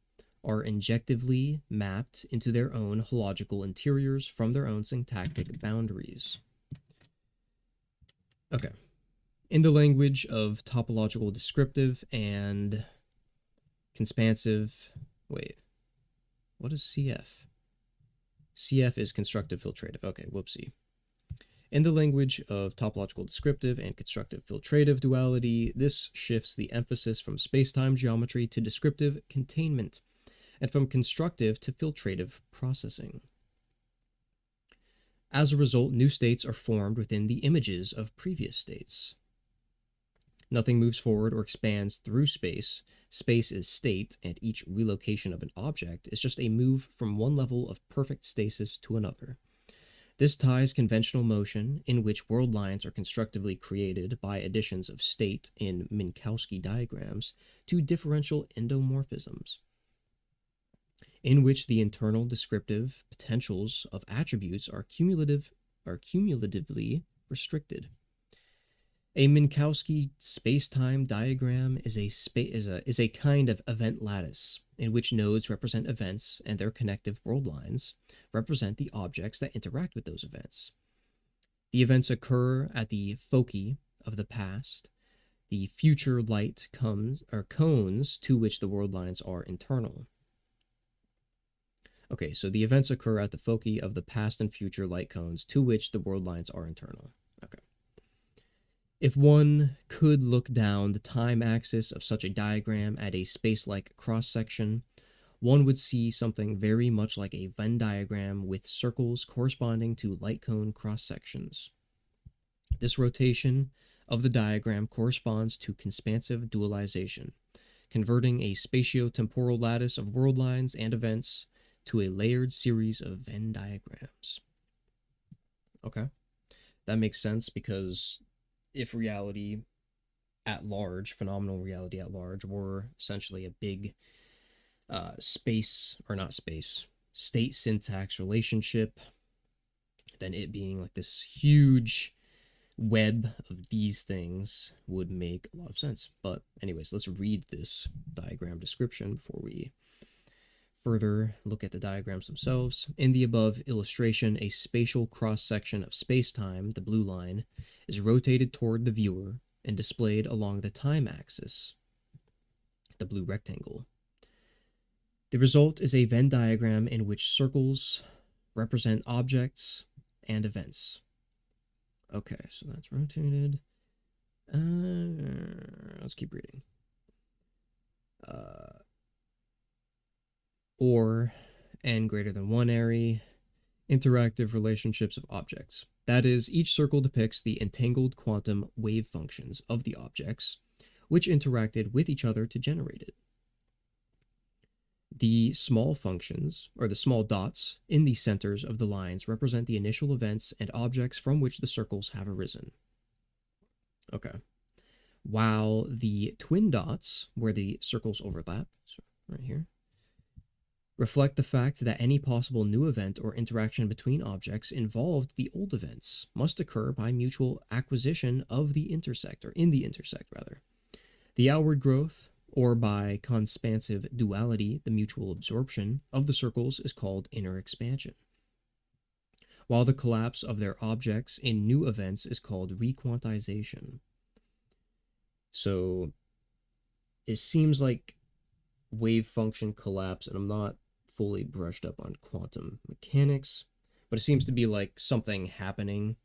are injectively mapped into their own hological interiors from their own syntactic boundaries. Okay. In the language of topological descriptive and expansive, wait, what is CF? CF is constructive filtrative. Okay, whoopsie. In the language of topological descriptive and constructive filtrative duality, this shifts the emphasis from space-time geometry to descriptive containment, and from constructive to filtrative processing. As a result, new states are formed within the images of previous states. Nothing moves forward or expands through space. Space is state, and each relocation of an object is just a move from one level of perfect stasis to another. This ties conventional motion, in which world lines are constructively created by additions of state in Minkowski diagrams, to differential endomorphisms, in which the internal descriptive potentials of attributes are cumulatively restricted. A Minkowski space-time diagram is a kind of event lattice in which nodes represent events and their connective world lines represent the objects that interact with those events. The events occur at the foci of the past, the future light cones to which the world lines are internal. Okay, so the events occur at the foci of the past and future light cones to which the world lines are internal. Okay. If one could look down the time axis of such a diagram at a space-like cross-section, one would see something very much like a Venn diagram with circles corresponding to light cone cross-sections. This rotation of the diagram corresponds to expansive dualization, converting a spatio-temporal lattice of world lines and events to a layered series of Venn diagrams. Okay, that makes sense because if reality at large, phenomenal reality at large, were essentially a big state syntax relationship, then it being like this huge web of these things would make a lot of sense. But anyways, let's read this diagram description before we further look at the diagrams themselves. In the above illustration, a spatial cross-section of space-time, the blue line, is rotated toward the viewer and displayed along the time axis, the blue rectangle. The result is a Venn diagram in which circles represent objects and events. Okay, so that's rotated. Let's keep reading. Or n greater than 1 array, interactive relationships of objects. That is, each circle depicts the entangled quantum wave functions of the objects, which interacted with each other to generate it. The small functions, or the small dots, in the centers of the lines represent the initial events and objects from which the circles have arisen. Okay. While the twin dots, where the circles overlap, so right here, reflect the fact that any possible new event or interaction between objects involved the old events must occur by mutual acquisition of the intersect, or in the intersect, rather. The outward growth, or by conspansive duality, the mutual absorption of the circles is called inner expansion, while the collapse of their objects in new events is called requantization. So it seems like wave function collapse, and I'm not fully brushed up on quantum mechanics, but it seems to be like something happening,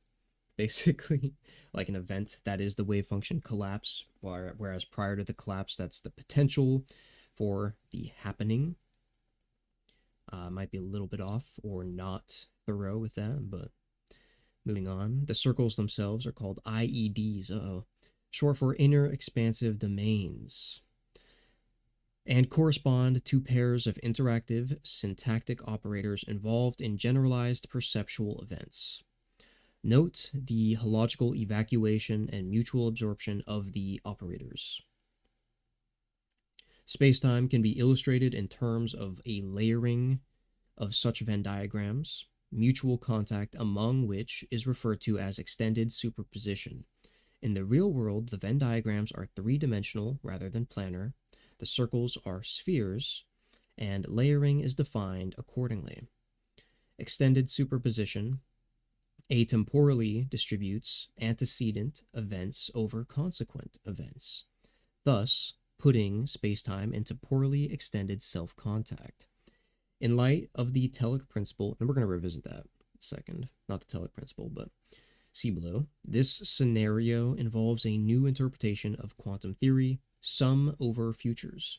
basically, like an event that is the wave function collapse, whereas prior to the collapse, that's the potential for the happening. Might be a little bit off or not thorough with that, but moving on. The circles themselves are called IEDs, short for inner expansive domains. and correspond to pairs of interactive syntactic operators involved in generalized perceptual events. Note the hological evacuation and mutual absorption of the operators. Spacetime can be illustrated in terms of a layering of such Venn diagrams, mutual contact among which is referred to as extended superposition. In the real world, the Venn diagrams are three-dimensional rather than planar, the circles are spheres, and layering is defined accordingly. Extended superposition atemporally distributes antecedent events over consequent events, thus putting spacetime into poorly extended self-contact. In light of the Telek principle, and we're going to revisit that in a second, not the Telek principle, but see below, this scenario involves a new interpretation of quantum theory, sum over futures.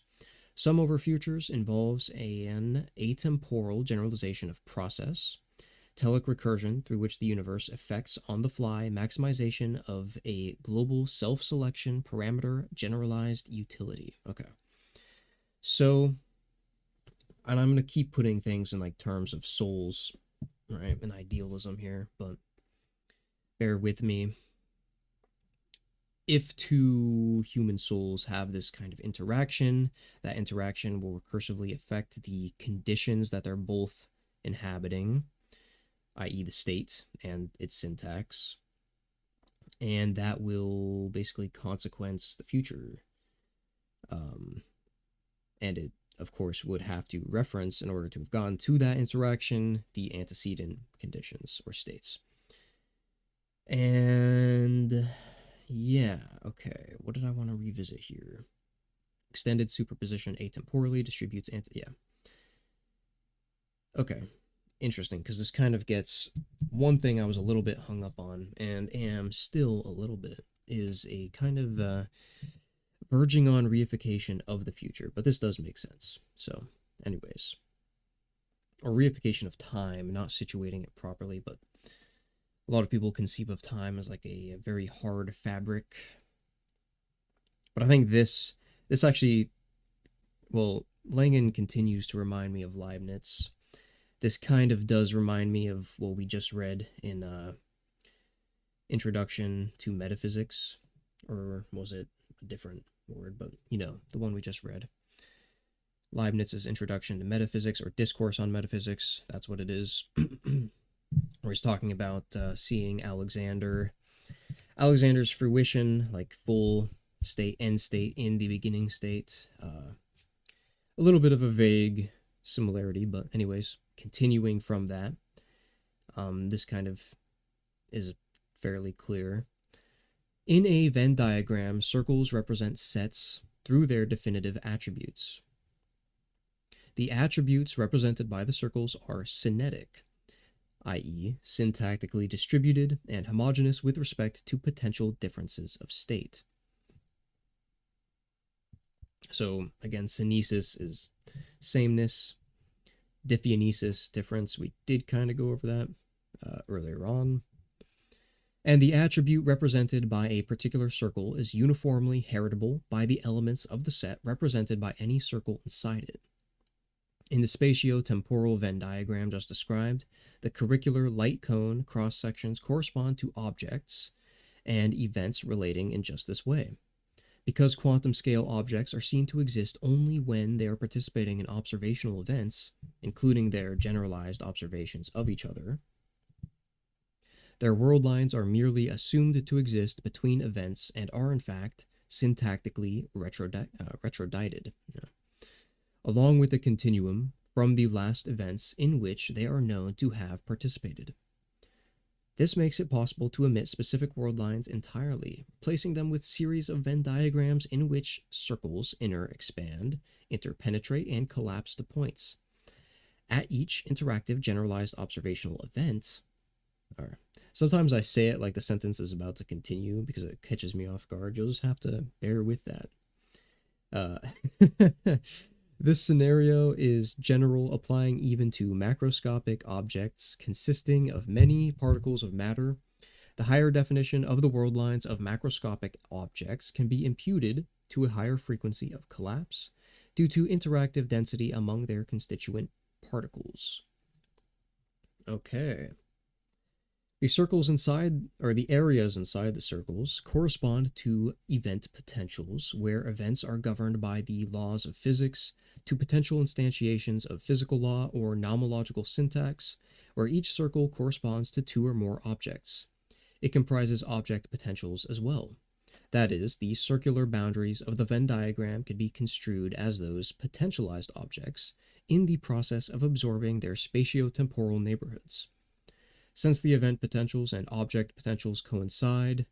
Sum over futures involves an atemporal generalization of process, Telek recursion, through which the universe effects on-the-fly maximization of a global self-selection parameter generalized utility. Okay. So, and I'm going to keep putting things in like terms of souls, right, and idealism here, but bear with me. If two human souls have this kind of interaction, that interaction will recursively affect the conditions that they're both inhabiting, i.e. the state and its syntax, and that will basically consequence the future. And it, of course, would have to reference, in order to have gone to that interaction, the antecedent conditions or states. And yeah, okay, what did I want to revisit here? Extended superposition atemporally distributes yeah. Okay, interesting, because this kind of gets one thing I was a little bit hung up on, and am still a little bit, is a kind of verging on reification of the future, but this does make sense. So, anyways, or reification of time, not situating it properly, but a lot of people conceive of time as like a very hard fabric. But I think this actually, well, Langan continues to remind me of Leibniz. This kind of does remind me of what we just read in Introduction to Metaphysics, or was it a different word? But, you know, the one we just read. Leibniz's Introduction to Metaphysics, or Discourse on Metaphysics, that's what it is. Where he's talking about seeing Alexander's fruition, like full state, end state, in the beginning state. A little bit of a vague similarity, but anyways, continuing from that, this kind of is fairly clear. In a Venn diagram, circles represent sets through their definitive attributes. The attributes represented by the circles are synetic, i.e., syntactically distributed and homogeneous with respect to potential differences of state. So again, synesis is sameness, diffeonesis, difference. We did kind of go over that earlier on. And the attribute represented by a particular circle is uniformly heritable by the elements of the set represented by any circle inside it. In the spatio-temporal Venn diagram just described, the curricular light cone cross-sections correspond to objects and events relating in just this way. Because quantum scale objects are seen to exist only when they are participating in observational events, including their generalized observations of each other, their world lines are merely assumed to exist between events and are in fact syntactically retrodited, along with the continuum from the last events in which they are known to have participated. This makes it possible to omit specific world lines entirely, replacing them with series of Venn diagrams in which circles expand, interpenetrate, and collapse to points. At each interactive generalized observational event, or sometimes I say it like the sentence is about to continue because it catches me off guard. You'll just have to bear with that. This scenario is general, applying even to macroscopic objects consisting of many particles of matter. The higher definition of the world lines of macroscopic objects can be imputed to a higher frequency of collapse, due to interactive density among their constituent particles. Okay. The circles inside, or the areas inside the circles, correspond to event potentials, where events are governed by the laws of physics, to potential instantiations of physical law or nomological syntax, where each circle corresponds to two or more objects. It comprises object potentials as well. That is, the circular boundaries of the Venn diagram could be construed as those potentialized objects in the process of absorbing their spatiotemporal neighborhoods. Since the event potentials and object potentials coincide,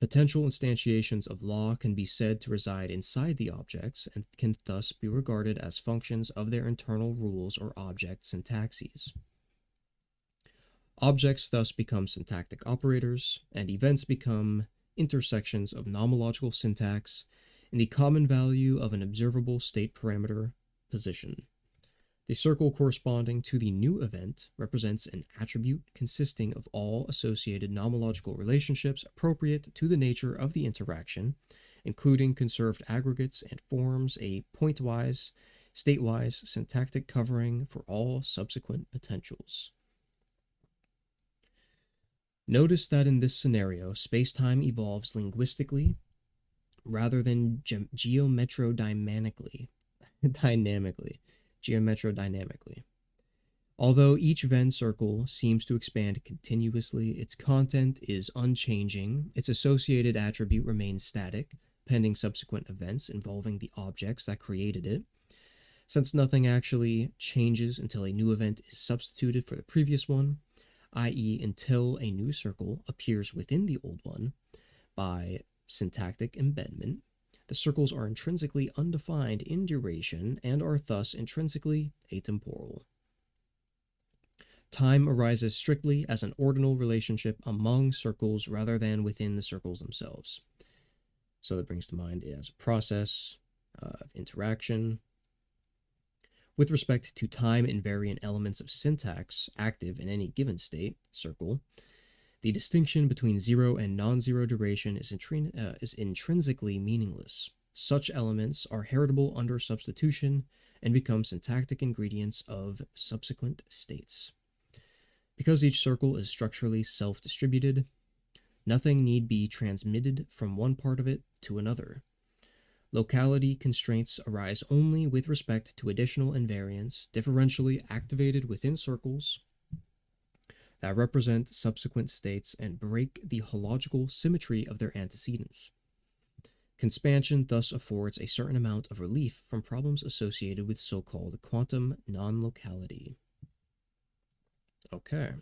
potential instantiations of law can be said to reside inside the objects and can thus be regarded as functions of their internal rules or object syntaxes. Objects thus become syntactic operators, and events become intersections of nomological syntax in the common value of an observable state parameter position. The circle corresponding to the new event represents an attribute consisting of all associated nomological relationships appropriate to the nature of the interaction, including conserved aggregates, and forms a pointwise, statewise syntactic covering for all subsequent potentials. Notice that in this scenario, spacetime evolves linguistically rather than geometrodynamically. Geometrodynamically. Although each Venn circle seems to expand continuously, its content is unchanging, its associated attribute remains static, pending subsequent events involving the objects that created it. Since nothing actually changes until a new event is substituted for the previous one, i.e., until a new circle appears within the old one by syntactic embedment, the circles are intrinsically undefined in duration and are thus intrinsically atemporal. Time arises strictly as an ordinal relationship among circles rather than within the circles themselves. So that brings to mind as a process of interaction. With respect to time invariant elements of syntax active in any given state, circle, the distinction between zero and non-zero duration is intrinsically meaningless. Such elements are heritable under substitution and become syntactic ingredients of subsequent states. Because each circle is structurally self-distributed, nothing need be transmitted from one part of it to another. Locality constraints arise only with respect to additional invariants differentially activated within circles that represent subsequent states and break the hological symmetry of their antecedents. Conspansion thus affords a certain amount of relief from problems associated with so-called quantum non-locality. Okay.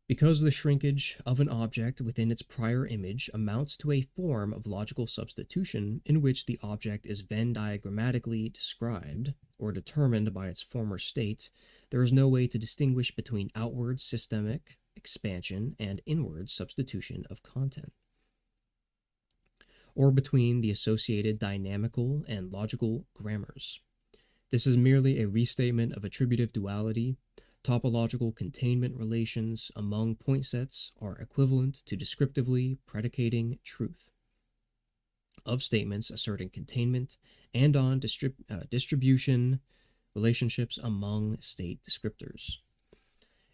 Because the shrinkage of an object within its prior image amounts to a form of logical substitution in which the object is Venn diagrammatically described or determined by its former state, there is no way to distinguish between outward systemic expansion and inward substitution of content, or between the associated dynamical and logical grammars. This is merely a restatement of attributive duality. Topological containment relations among point sets are equivalent to descriptively predicating truth of statements asserting containment and on distribution relationships among state descriptors.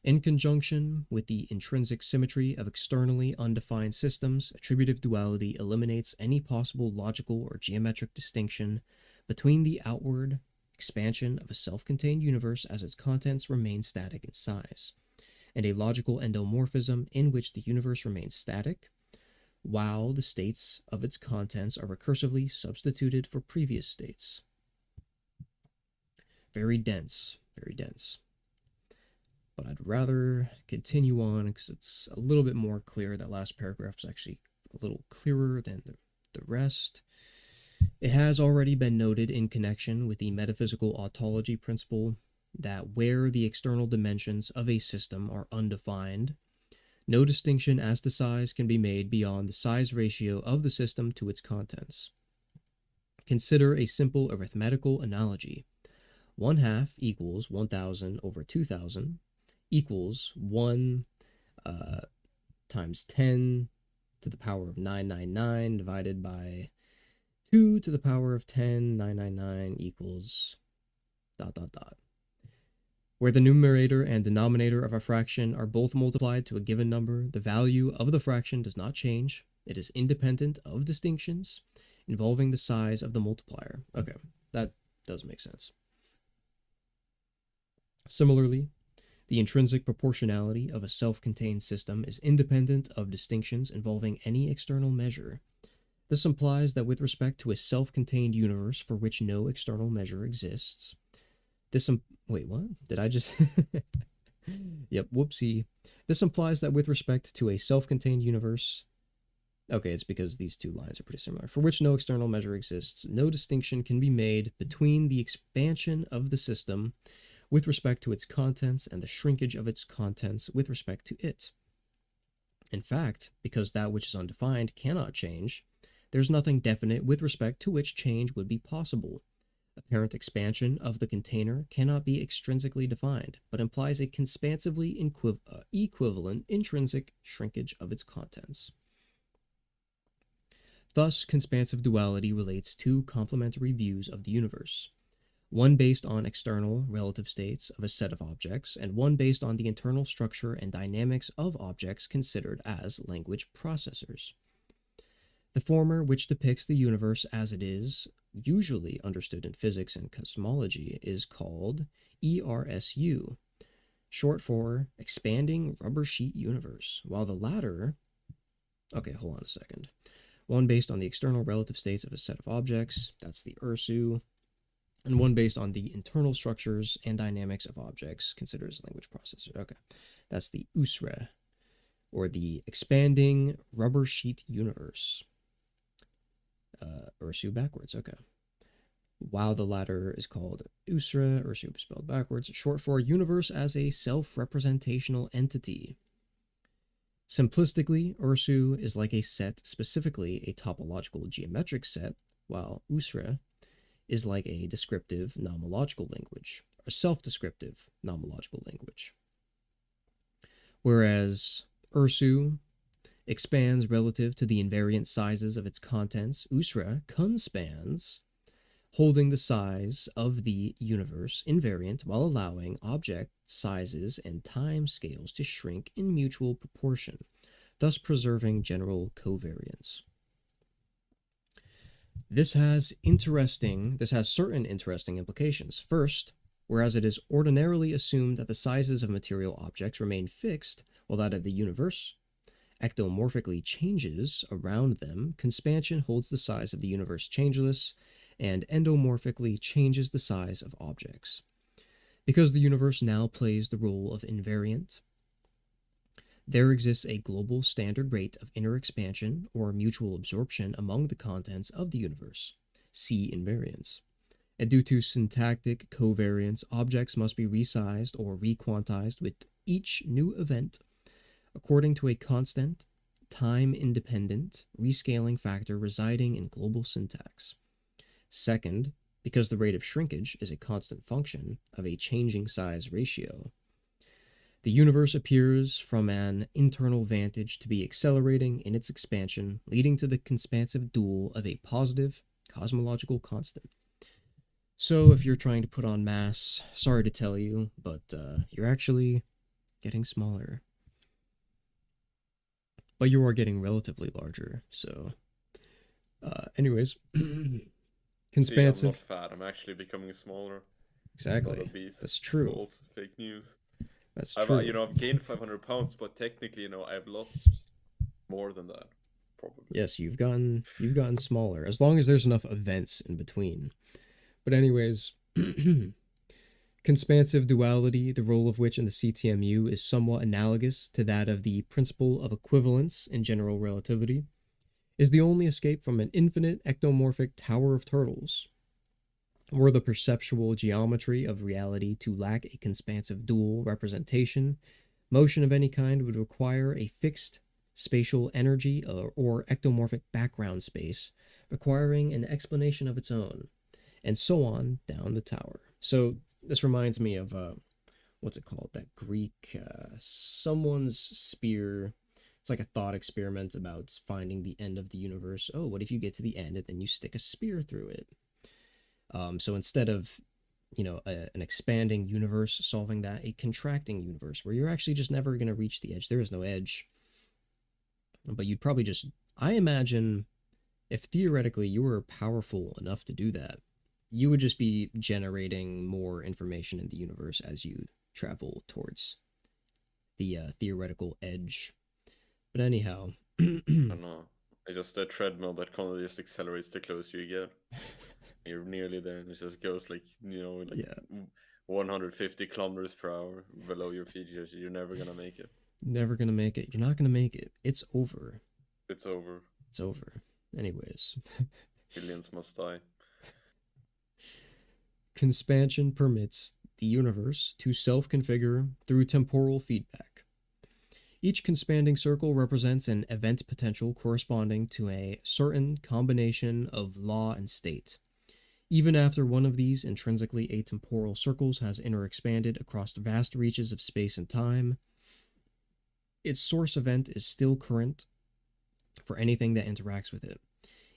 In conjunction with the intrinsic symmetry of externally undefined systems, attributive duality eliminates any possible logical or geometric distinction between the outward expansion of a self-contained universe as its contents remain static in size, and a logical endomorphism in which the universe remains static, while the states of its contents are recursively substituted for previous states. Very dense, very dense. But I'd rather continue on because it's a little bit more clear. That last paragraph is actually a little clearer than the rest. It has already been noted in connection with the metaphysical ontology principle that where the external dimensions of a system are undefined, no distinction as to size can be made beyond the size ratio of the system to its contents. Consider a simple arithmetical analogy. 1/2 equals 1,000 over 2,000 equals 1 times 10 to the power of 999 divided by 2 to the power of 10, 999 equals ... Where the numerator and denominator of a fraction are both multiplied to a given number, the value of the fraction does not change. It is independent of distinctions involving the size of the multiplier. Okay, that does make sense. Similarly, the intrinsic proportionality of a self-contained system is independent of distinctions involving any external measure. This implies that with respect to a self-contained universe for which no external measure exists, wait, what? Did I just... Yep, whoopsie. This implies that with respect to a self-contained universe... Okay, it's because these two lines are pretty similar. For which no external measure exists, no distinction can be made between the expansion of the system with respect to its contents and the shrinkage of its contents with respect to it. In fact, because that which is undefined cannot change, there's nothing definite with respect to which change would be possible. Apparent expansion of the container cannot be extrinsically defined, but implies a conspensively equivalent intrinsic shrinkage of its contents. Thus, conspansive duality relates two complementary views of the universe, one based on external relative states of a set of objects, and one based on the internal structure and dynamics of objects considered as language processors. The former, which depicts the universe as it is, usually understood in physics and cosmology, is called ERSU, short for Expanding Rubber Sheet Universe, while the latter... Okay, hold on a second. One based on the external relative states of a set of objects, that's the ERSU, and one based on the internal structures and dynamics of objects, considered as a language processor. Okay, that's the USRE, or the Expanding Rubber Sheet Universe. Ursu backwards, okay. While the latter is called USRE, Ursu spelled backwards, short for Universe as a Self-Representational Entity. Simplistically, Ursu is like a set, specifically a topological geometric set, while USRE is like a descriptive nomological language, a self-descriptive nomological language. Whereas Ursu expands relative to the invariant sizes of its contents, USRE conspans, holding the size of the universe invariant while allowing object sizes and time scales to shrink in mutual proportion, thus preserving general covariance. This has certain interesting implications. First, whereas it is ordinarily assumed that the sizes of material objects remain fixed while that of the universe ectomorphically changes around them, conspansion holds the size of the universe changeless and endomorphically changes the size of objects. Because the universe now plays the role of invariant, there exists a global standard rate of inner expansion or mutual absorption among the contents of the universe. See invariance. And due to syntactic covariance, objects must be resized or requantized with each new event according to a constant, time-independent rescaling factor residing in global syntax. Second, because the rate of shrinkage is a constant function of a changing size ratio, the universe appears from an internal vantage to be accelerating in its expansion, leading to the conspansive dual of a positive cosmological constant. So if you're trying to put on mass, sorry to tell you, but you're actually getting smaller. But you are getting relatively larger, so... anyways, conspansive... See, I'm not fat, I'm actually becoming smaller. Exactly. That's true. False, fake news. That's true. I've gained 500 pounds, but technically, I've lost more than that, probably. Yes, you've gotten smaller, as long as there's enough events in between. But anyways, conspansive duality, the role of which in the CTMU is somewhat analogous to that of the principle of equivalence in general relativity, is the only escape from an infinite ectomorphic tower of turtles. Were the perceptual geometry of reality to lack a conspansive dual representation, motion of any kind would require a fixed spatial energy or ectomorphic background space, requiring an explanation of its own, and so on down the tower. So this reminds me of, what's it called? That Greek, someone's spear It's like a thought experiment about finding the end of the universe. Oh, what if you get to the end and then you stick a spear through it? So instead of an expanding universe solving that, a contracting universe where you're actually just never going to reach the edge. There is no edge, but you'd probably just, I imagine, if theoretically you were powerful enough to do that, you would just be generating more information in the universe as you travel towards the theoretical edge. But anyhow, I don't know. It's just a treadmill that kind of just accelerates the closer you get. You're nearly there, and it just goes like, like yeah, 150 kilometers per hour below your feet. You're never gonna make it. never gonna make it. You're not gonna make it. It's over. It's over. It's over. Anyways, Billions must die. conspansion permits the universe to self configure through temporal feedback. Each conspanding circle represents an event potential corresponding to a certain combination of law and state. Even after one of these intrinsically atemporal circles has interexpanded across vast reaches of space and time, its source event is still current for anything that interacts with it,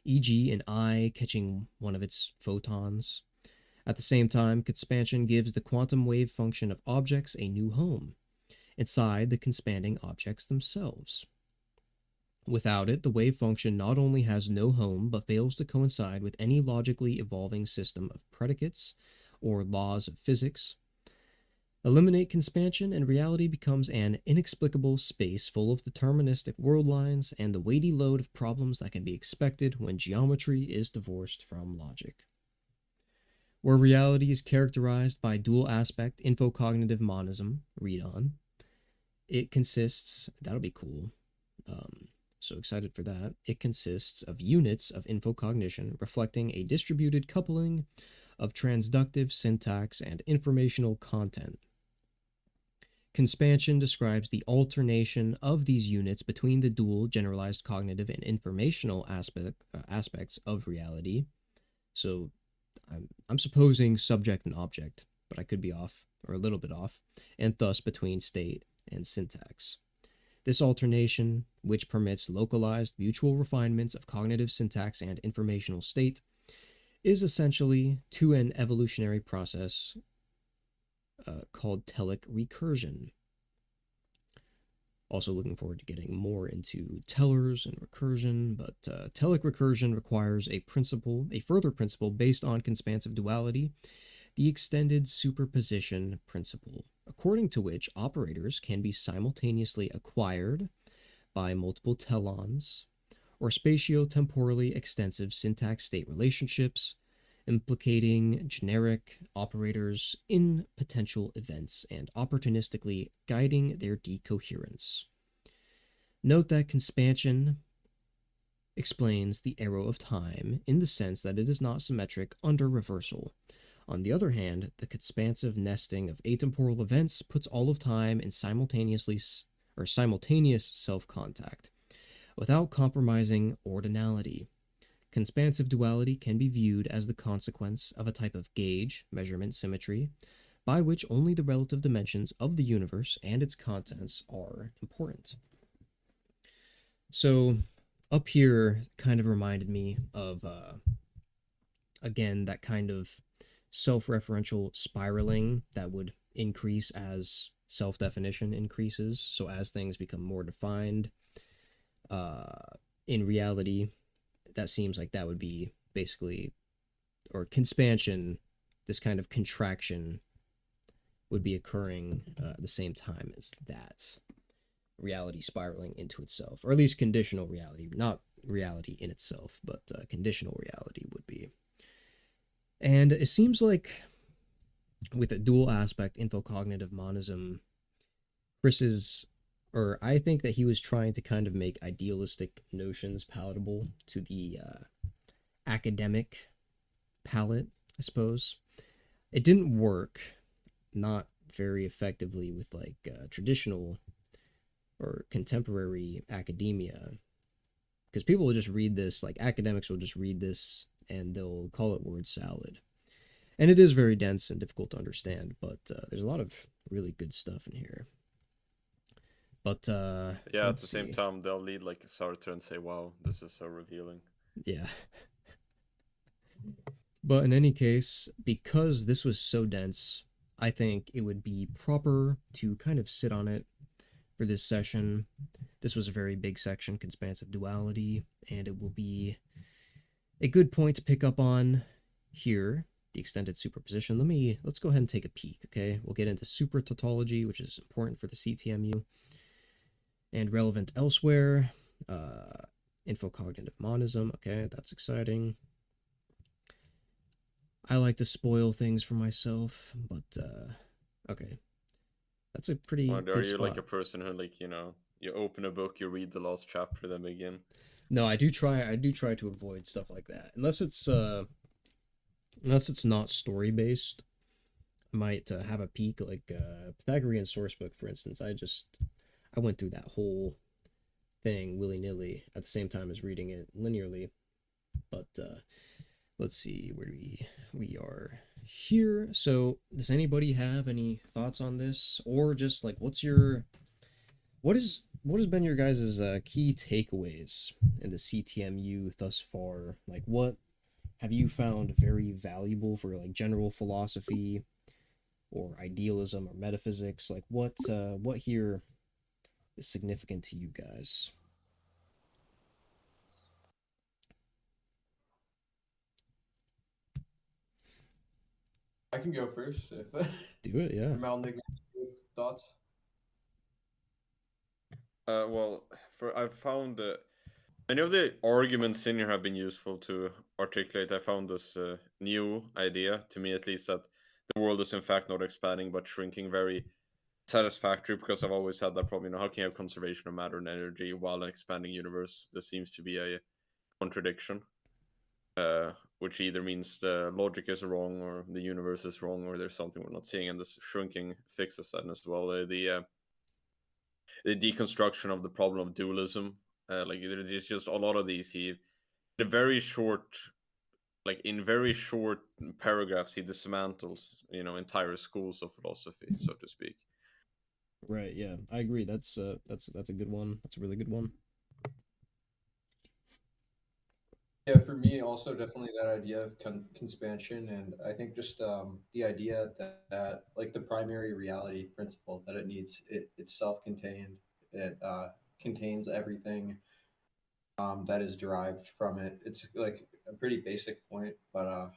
e.g., an eye catching one of its photons. At the same time, conspansion gives the quantum wave function of objects a new home inside the conspanding objects themselves. Without it, the wave function not only has no home, but fails to coincide with any logically evolving system of predicates or laws of physics. Eliminate conspansion, and reality becomes an inexplicable space full of deterministic world lines and the weighty load of problems that can be expected when geometry is divorced from logic. Where reality is characterized by dual aspect infocognitive monism, read on. It consists, that'll be cool. So excited for that. It consists of units of infocognition reflecting a distributed coupling of transductive syntax and informational content. Conspansion describes the alternation of these units between the dual generalized cognitive and informational aspects of reality. So I'm supposing subject and object, but I could be off, or a little bit off, and thus between state and syntax. This alternation, which permits localized mutual refinements of cognitive syntax and informational state, is essentially to an evolutionary process called telic recursion. Also looking forward to getting more into tellers and recursion, but telic recursion requires a further principle based on conspansive duality, the extended superposition principle, according to which operators can be simultaneously acquired by multiple telons or spatio-temporally extensive syntax-state relationships, implicating generic operators in potential events and opportunistically guiding their decoherence. Note that conspansion explains the arrow of time in the sense that it is not symmetric under reversal. On the other hand, the conspansive nesting of atemporal events puts all of time in simultaneous self-contact, without compromising ordinality. Conspansive duality can be viewed as the consequence of a type of gauge, measurement symmetry, by which only the relative dimensions of the universe and its contents are important. So, up here kind of reminded me of, again, that kind of self-referential spiraling that would increase as self-definition increases. So as things become more defined, in reality, that seems like that would be basically, or conspansion, this kind of contraction would be occurring at the same time as that. Reality spiraling into itself, or at least conditional reality, not reality in itself, but conditional reality would be. And it seems like with a dual aspect infocognitive monism, I think that he was trying to kind of make idealistic notions palatable to the academic palate, I suppose. It didn't work, not very effectively with like traditional or contemporary academia, because people will just read this, like academics will just read this and they'll call it word salad. And it is very dense and difficult to understand, but there's a lot of really good stuff in here. But Yeah, at let's the same see. time, they'll lead like Sartre and say, "Wow, this is so revealing." Yeah. But in any case, because this was so dense, I think it would be proper to kind of sit on it for this session. This was a very big section, expansive duality, and it will be a good point to pick up on here, the extended superposition. Let's go ahead and take a peek, okay? We'll get into super tautology, which is important for the CTMU, and relevant elsewhere. Infocognitive monism, okay, that's exciting. I like to spoil things for myself, but okay. That's a pretty Or are good you like spot. a person who like you open a book, you read the last chapter, then begin? No, I do try to avoid stuff like that. Unless it's not story based. I might have a peek like Pythagorean sourcebook for instance. I went through that whole thing willy-nilly at the same time as reading it linearly. But let's see where we are here. So, does anybody have any thoughts on this, or just like what has been your guys' key takeaways in the CTMU thus far? Like, what have you found very valuable for like general philosophy or idealism or metaphysics? Like, what here is significant to you guys? I can go first if Do it, yeah. Mal thoughts. Well, for I've found many of the arguments in here have been useful to articulate. I found this new idea, to me at least, that the world is in fact not expanding but shrinking, very satisfactory, because I've always had that problem. How can you have conservation of matter and energy while an expanding universe? There seems to be a contradiction, which either means the logic is wrong or the universe is wrong or there's something we're not seeing, and this shrinking fixes that as well. The deconstruction of the problem of dualism, like there's just a lot of these. He the very short like in very short paragraphs he dismantles entire schools of philosophy, so to speak. Right, yeah. I agree. That's a good one. That's a really good one. Yeah, for me, also definitely that idea of conspansion, and I think just the idea that like the primary reality principle that it's self-contained, it contains everything that is derived from it. It's like a pretty basic point, but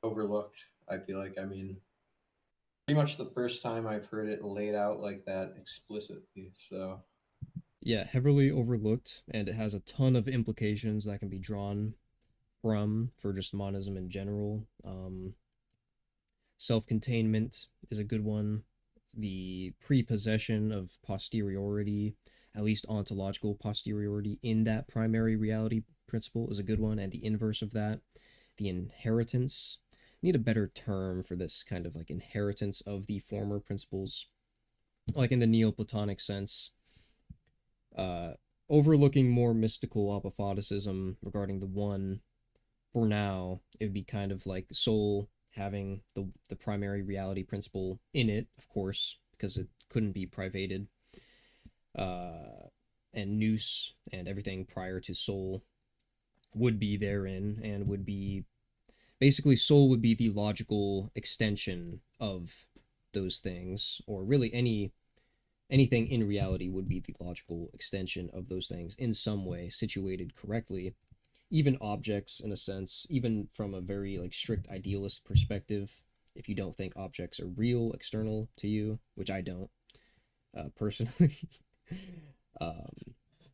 overlooked. I feel like pretty much the first time I've heard it laid out like that explicitly. So Yeah, heavily overlooked, and it has a ton of implications that can be drawn from for just monism in general. Self-containment is a good one. The prepossession of posteriority, at least ontological posteriority in that primary reality principle, is a good one, and the inverse of that, the inheritance. I need a better term for this kind of like inheritance of the former principles, like in the Neoplatonic sense. Uh, Overlooking more mystical apophaticism regarding the one, for now, it would be kind of like soul having the primary reality principle in it, of course, because it couldn't be privated. And nous and everything prior to soul would be therein, and would be basically soul would be the logical extension of those things, or really anything in reality would be the logical extension of those things in some way, situated correctly. Even objects, in a sense, even from a very like strict idealist perspective, if you don't think objects are real external to you, which I don't personally, um,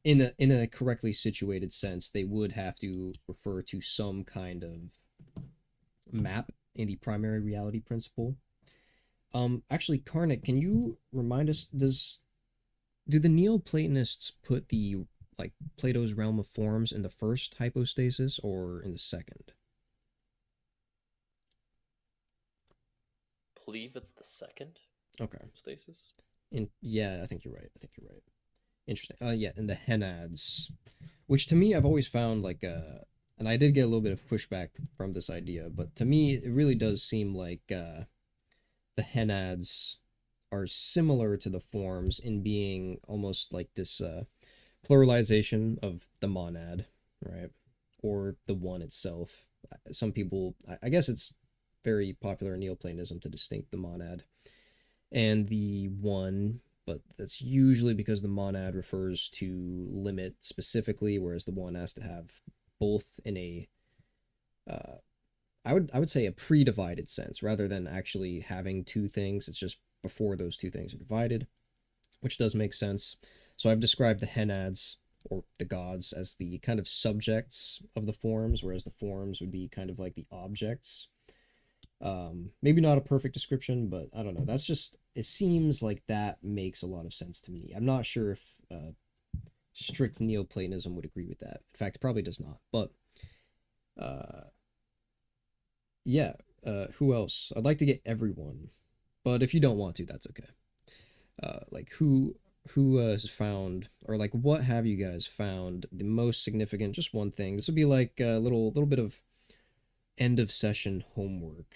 in a correctly situated sense, they would have to refer to some kind of map in the primary reality principle. Actually, Karnak, can you remind us? Do the Neoplatonists put the like Plato's realm of forms in the first hypostasis or in the second? Believe it's the second Okay. stasis. Yeah, I think you're right. I think you're right. Interesting. Yeah, and the Henads, which to me I've always found like and I did get a little bit of pushback from this idea, but to me it really does seem like the Henads are similar to the forms in being almost like this pluralization of the monad, right? Or the one itself. Some people, I guess it's very popular in Neoplatonism to distinct the monad and the one, but that's usually because the monad refers to limit specifically, whereas the one has to have both in a uh, I would say a pre-divided sense rather than actually having two things. It's just before those two things are divided, which does make sense. So I've described the henads or the gods as the kind of subjects of the forms, whereas the forms would be kind of like the objects. Maybe not a perfect description, but I don't know. That's just, it seems like that makes a lot of sense to me. I'm not sure if strict Neoplatonism would agree with that. In fact, it probably does not. But uh, yeah, who else? I'd like to get everyone, but if you don't want to, that's okay. Like who has found, or like what have you guys found the most significant? Just one thing. This would be like a little bit of end of session homework.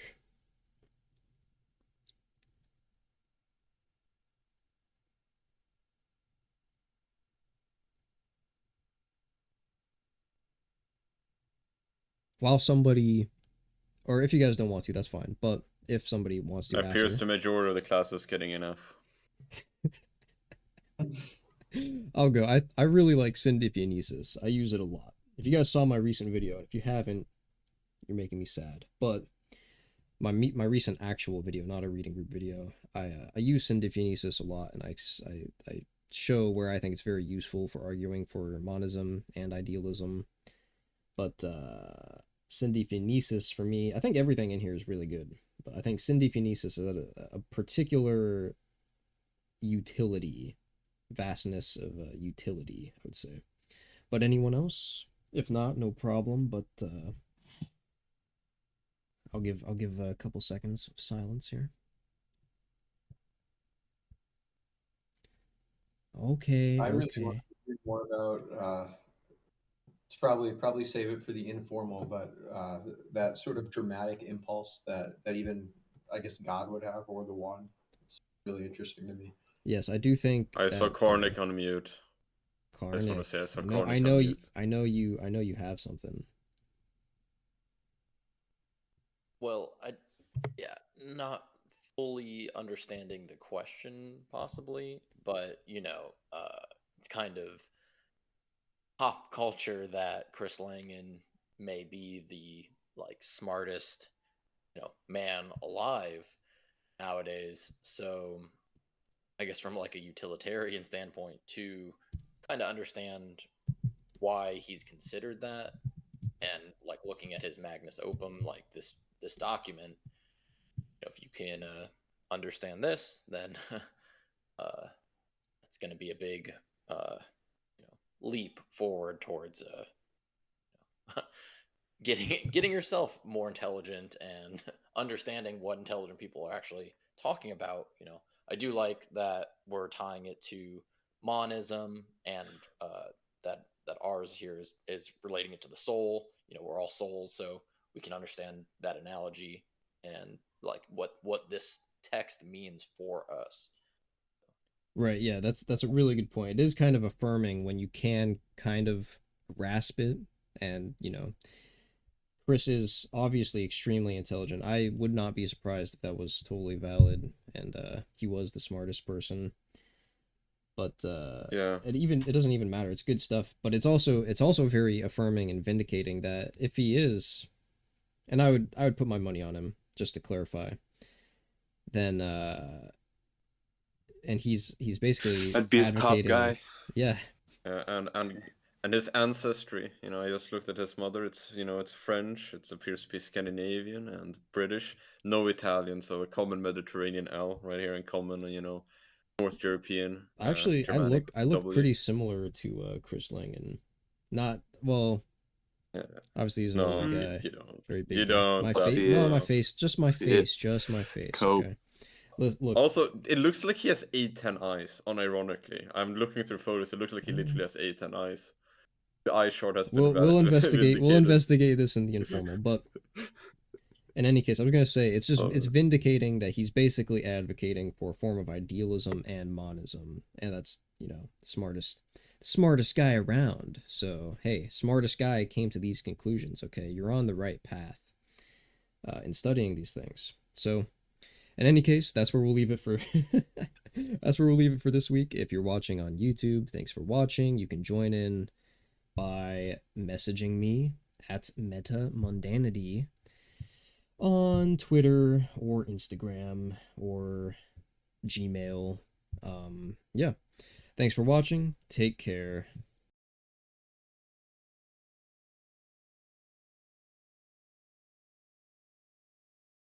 While somebody, or if you guys don't want to, that's fine. But if somebody wants to It appears after, the majority of the class is getting enough. I'll go. I really like syndiphionesis. I use it a lot. If you guys saw my recent video, if you haven't, you're making me sad. But my recent actual video, not a reading group video, I use syndiphionesis a lot, and I show where I think it's very useful for arguing for monism and idealism. But syndiphionesis for me, I think everything in here is really good. But I think syndiphionesis is a particular utility, vastness of utility, I would say. But anyone else? If not, no problem. But I'll give a couple seconds of silence here. Okay, I really want okay. to read more about. It's probably save it for the informal, but that sort of dramatic impulse that even I guess God would have, or the one. It's really interesting to me. Yes, I do think I saw that Cornick on mute. I just want to Karnic. say I saw I know, I Cornick know, on mute. I know you have something. Well, yeah, not fully understanding the question possibly, but it's kind of pop culture that Chris Langan may be the like smartest, man alive nowadays. So I guess from like a utilitarian standpoint to kind of understand why he's considered that, and like looking at his magnus opum, like this document, if you can understand this, then uh, it's going to be a big leap forward towards getting yourself more intelligent and understanding what intelligent people are actually talking about. I do like that we're tying it to monism, and that ours here is relating it to the soul. We're all souls, so we can understand that analogy and like what this text means for us. Right, yeah, that's a really good point. It is kind of affirming when you can kind of grasp it, and Chris is obviously extremely intelligent. I would not be surprised if that was totally valid and he was the smartest person. But Yeah. it doesn't even matter. It's good stuff, but it's also very affirming and vindicating that if he is, and I would put my money on him just to clarify, then and he's basically I'd be his top advocating, guy. yeah. And his ancestry. I just looked at his mother. It's French. It appears to be Scandinavian and British. No Italian, so a common Mediterranean L right here, and common North European Actually, I Germanic look W. pretty similar to Chris Langan. Not well. Yeah. Obviously, he's an older No, guy, you don't. very big You guy. don't. My I face, see no, it. my No. face, just my See it. face, just my face. Cope. Okay, look. Also, it looks like he has 8-10 eyes. Unironically, I'm looking through photos. It looks like he literally has 8-10 eyes. The eye short has been We'll investigate. We'll vindicated. investigate this in the informal. But in any case, I was gonna say it's just it's So, vindicating that he's basically advocating for a form of idealism and monism, and that's smartest guy around. So hey, smartest guy came to these conclusions. Okay, you're on the right path in studying these things. So in any case, that's where we'll leave it for that's where we'll leave it for this week. If you're watching on YouTube, thanks for watching. You can join in by messaging me at metamundanity on Twitter or Instagram or Gmail. Yeah. Thanks for watching. Take care.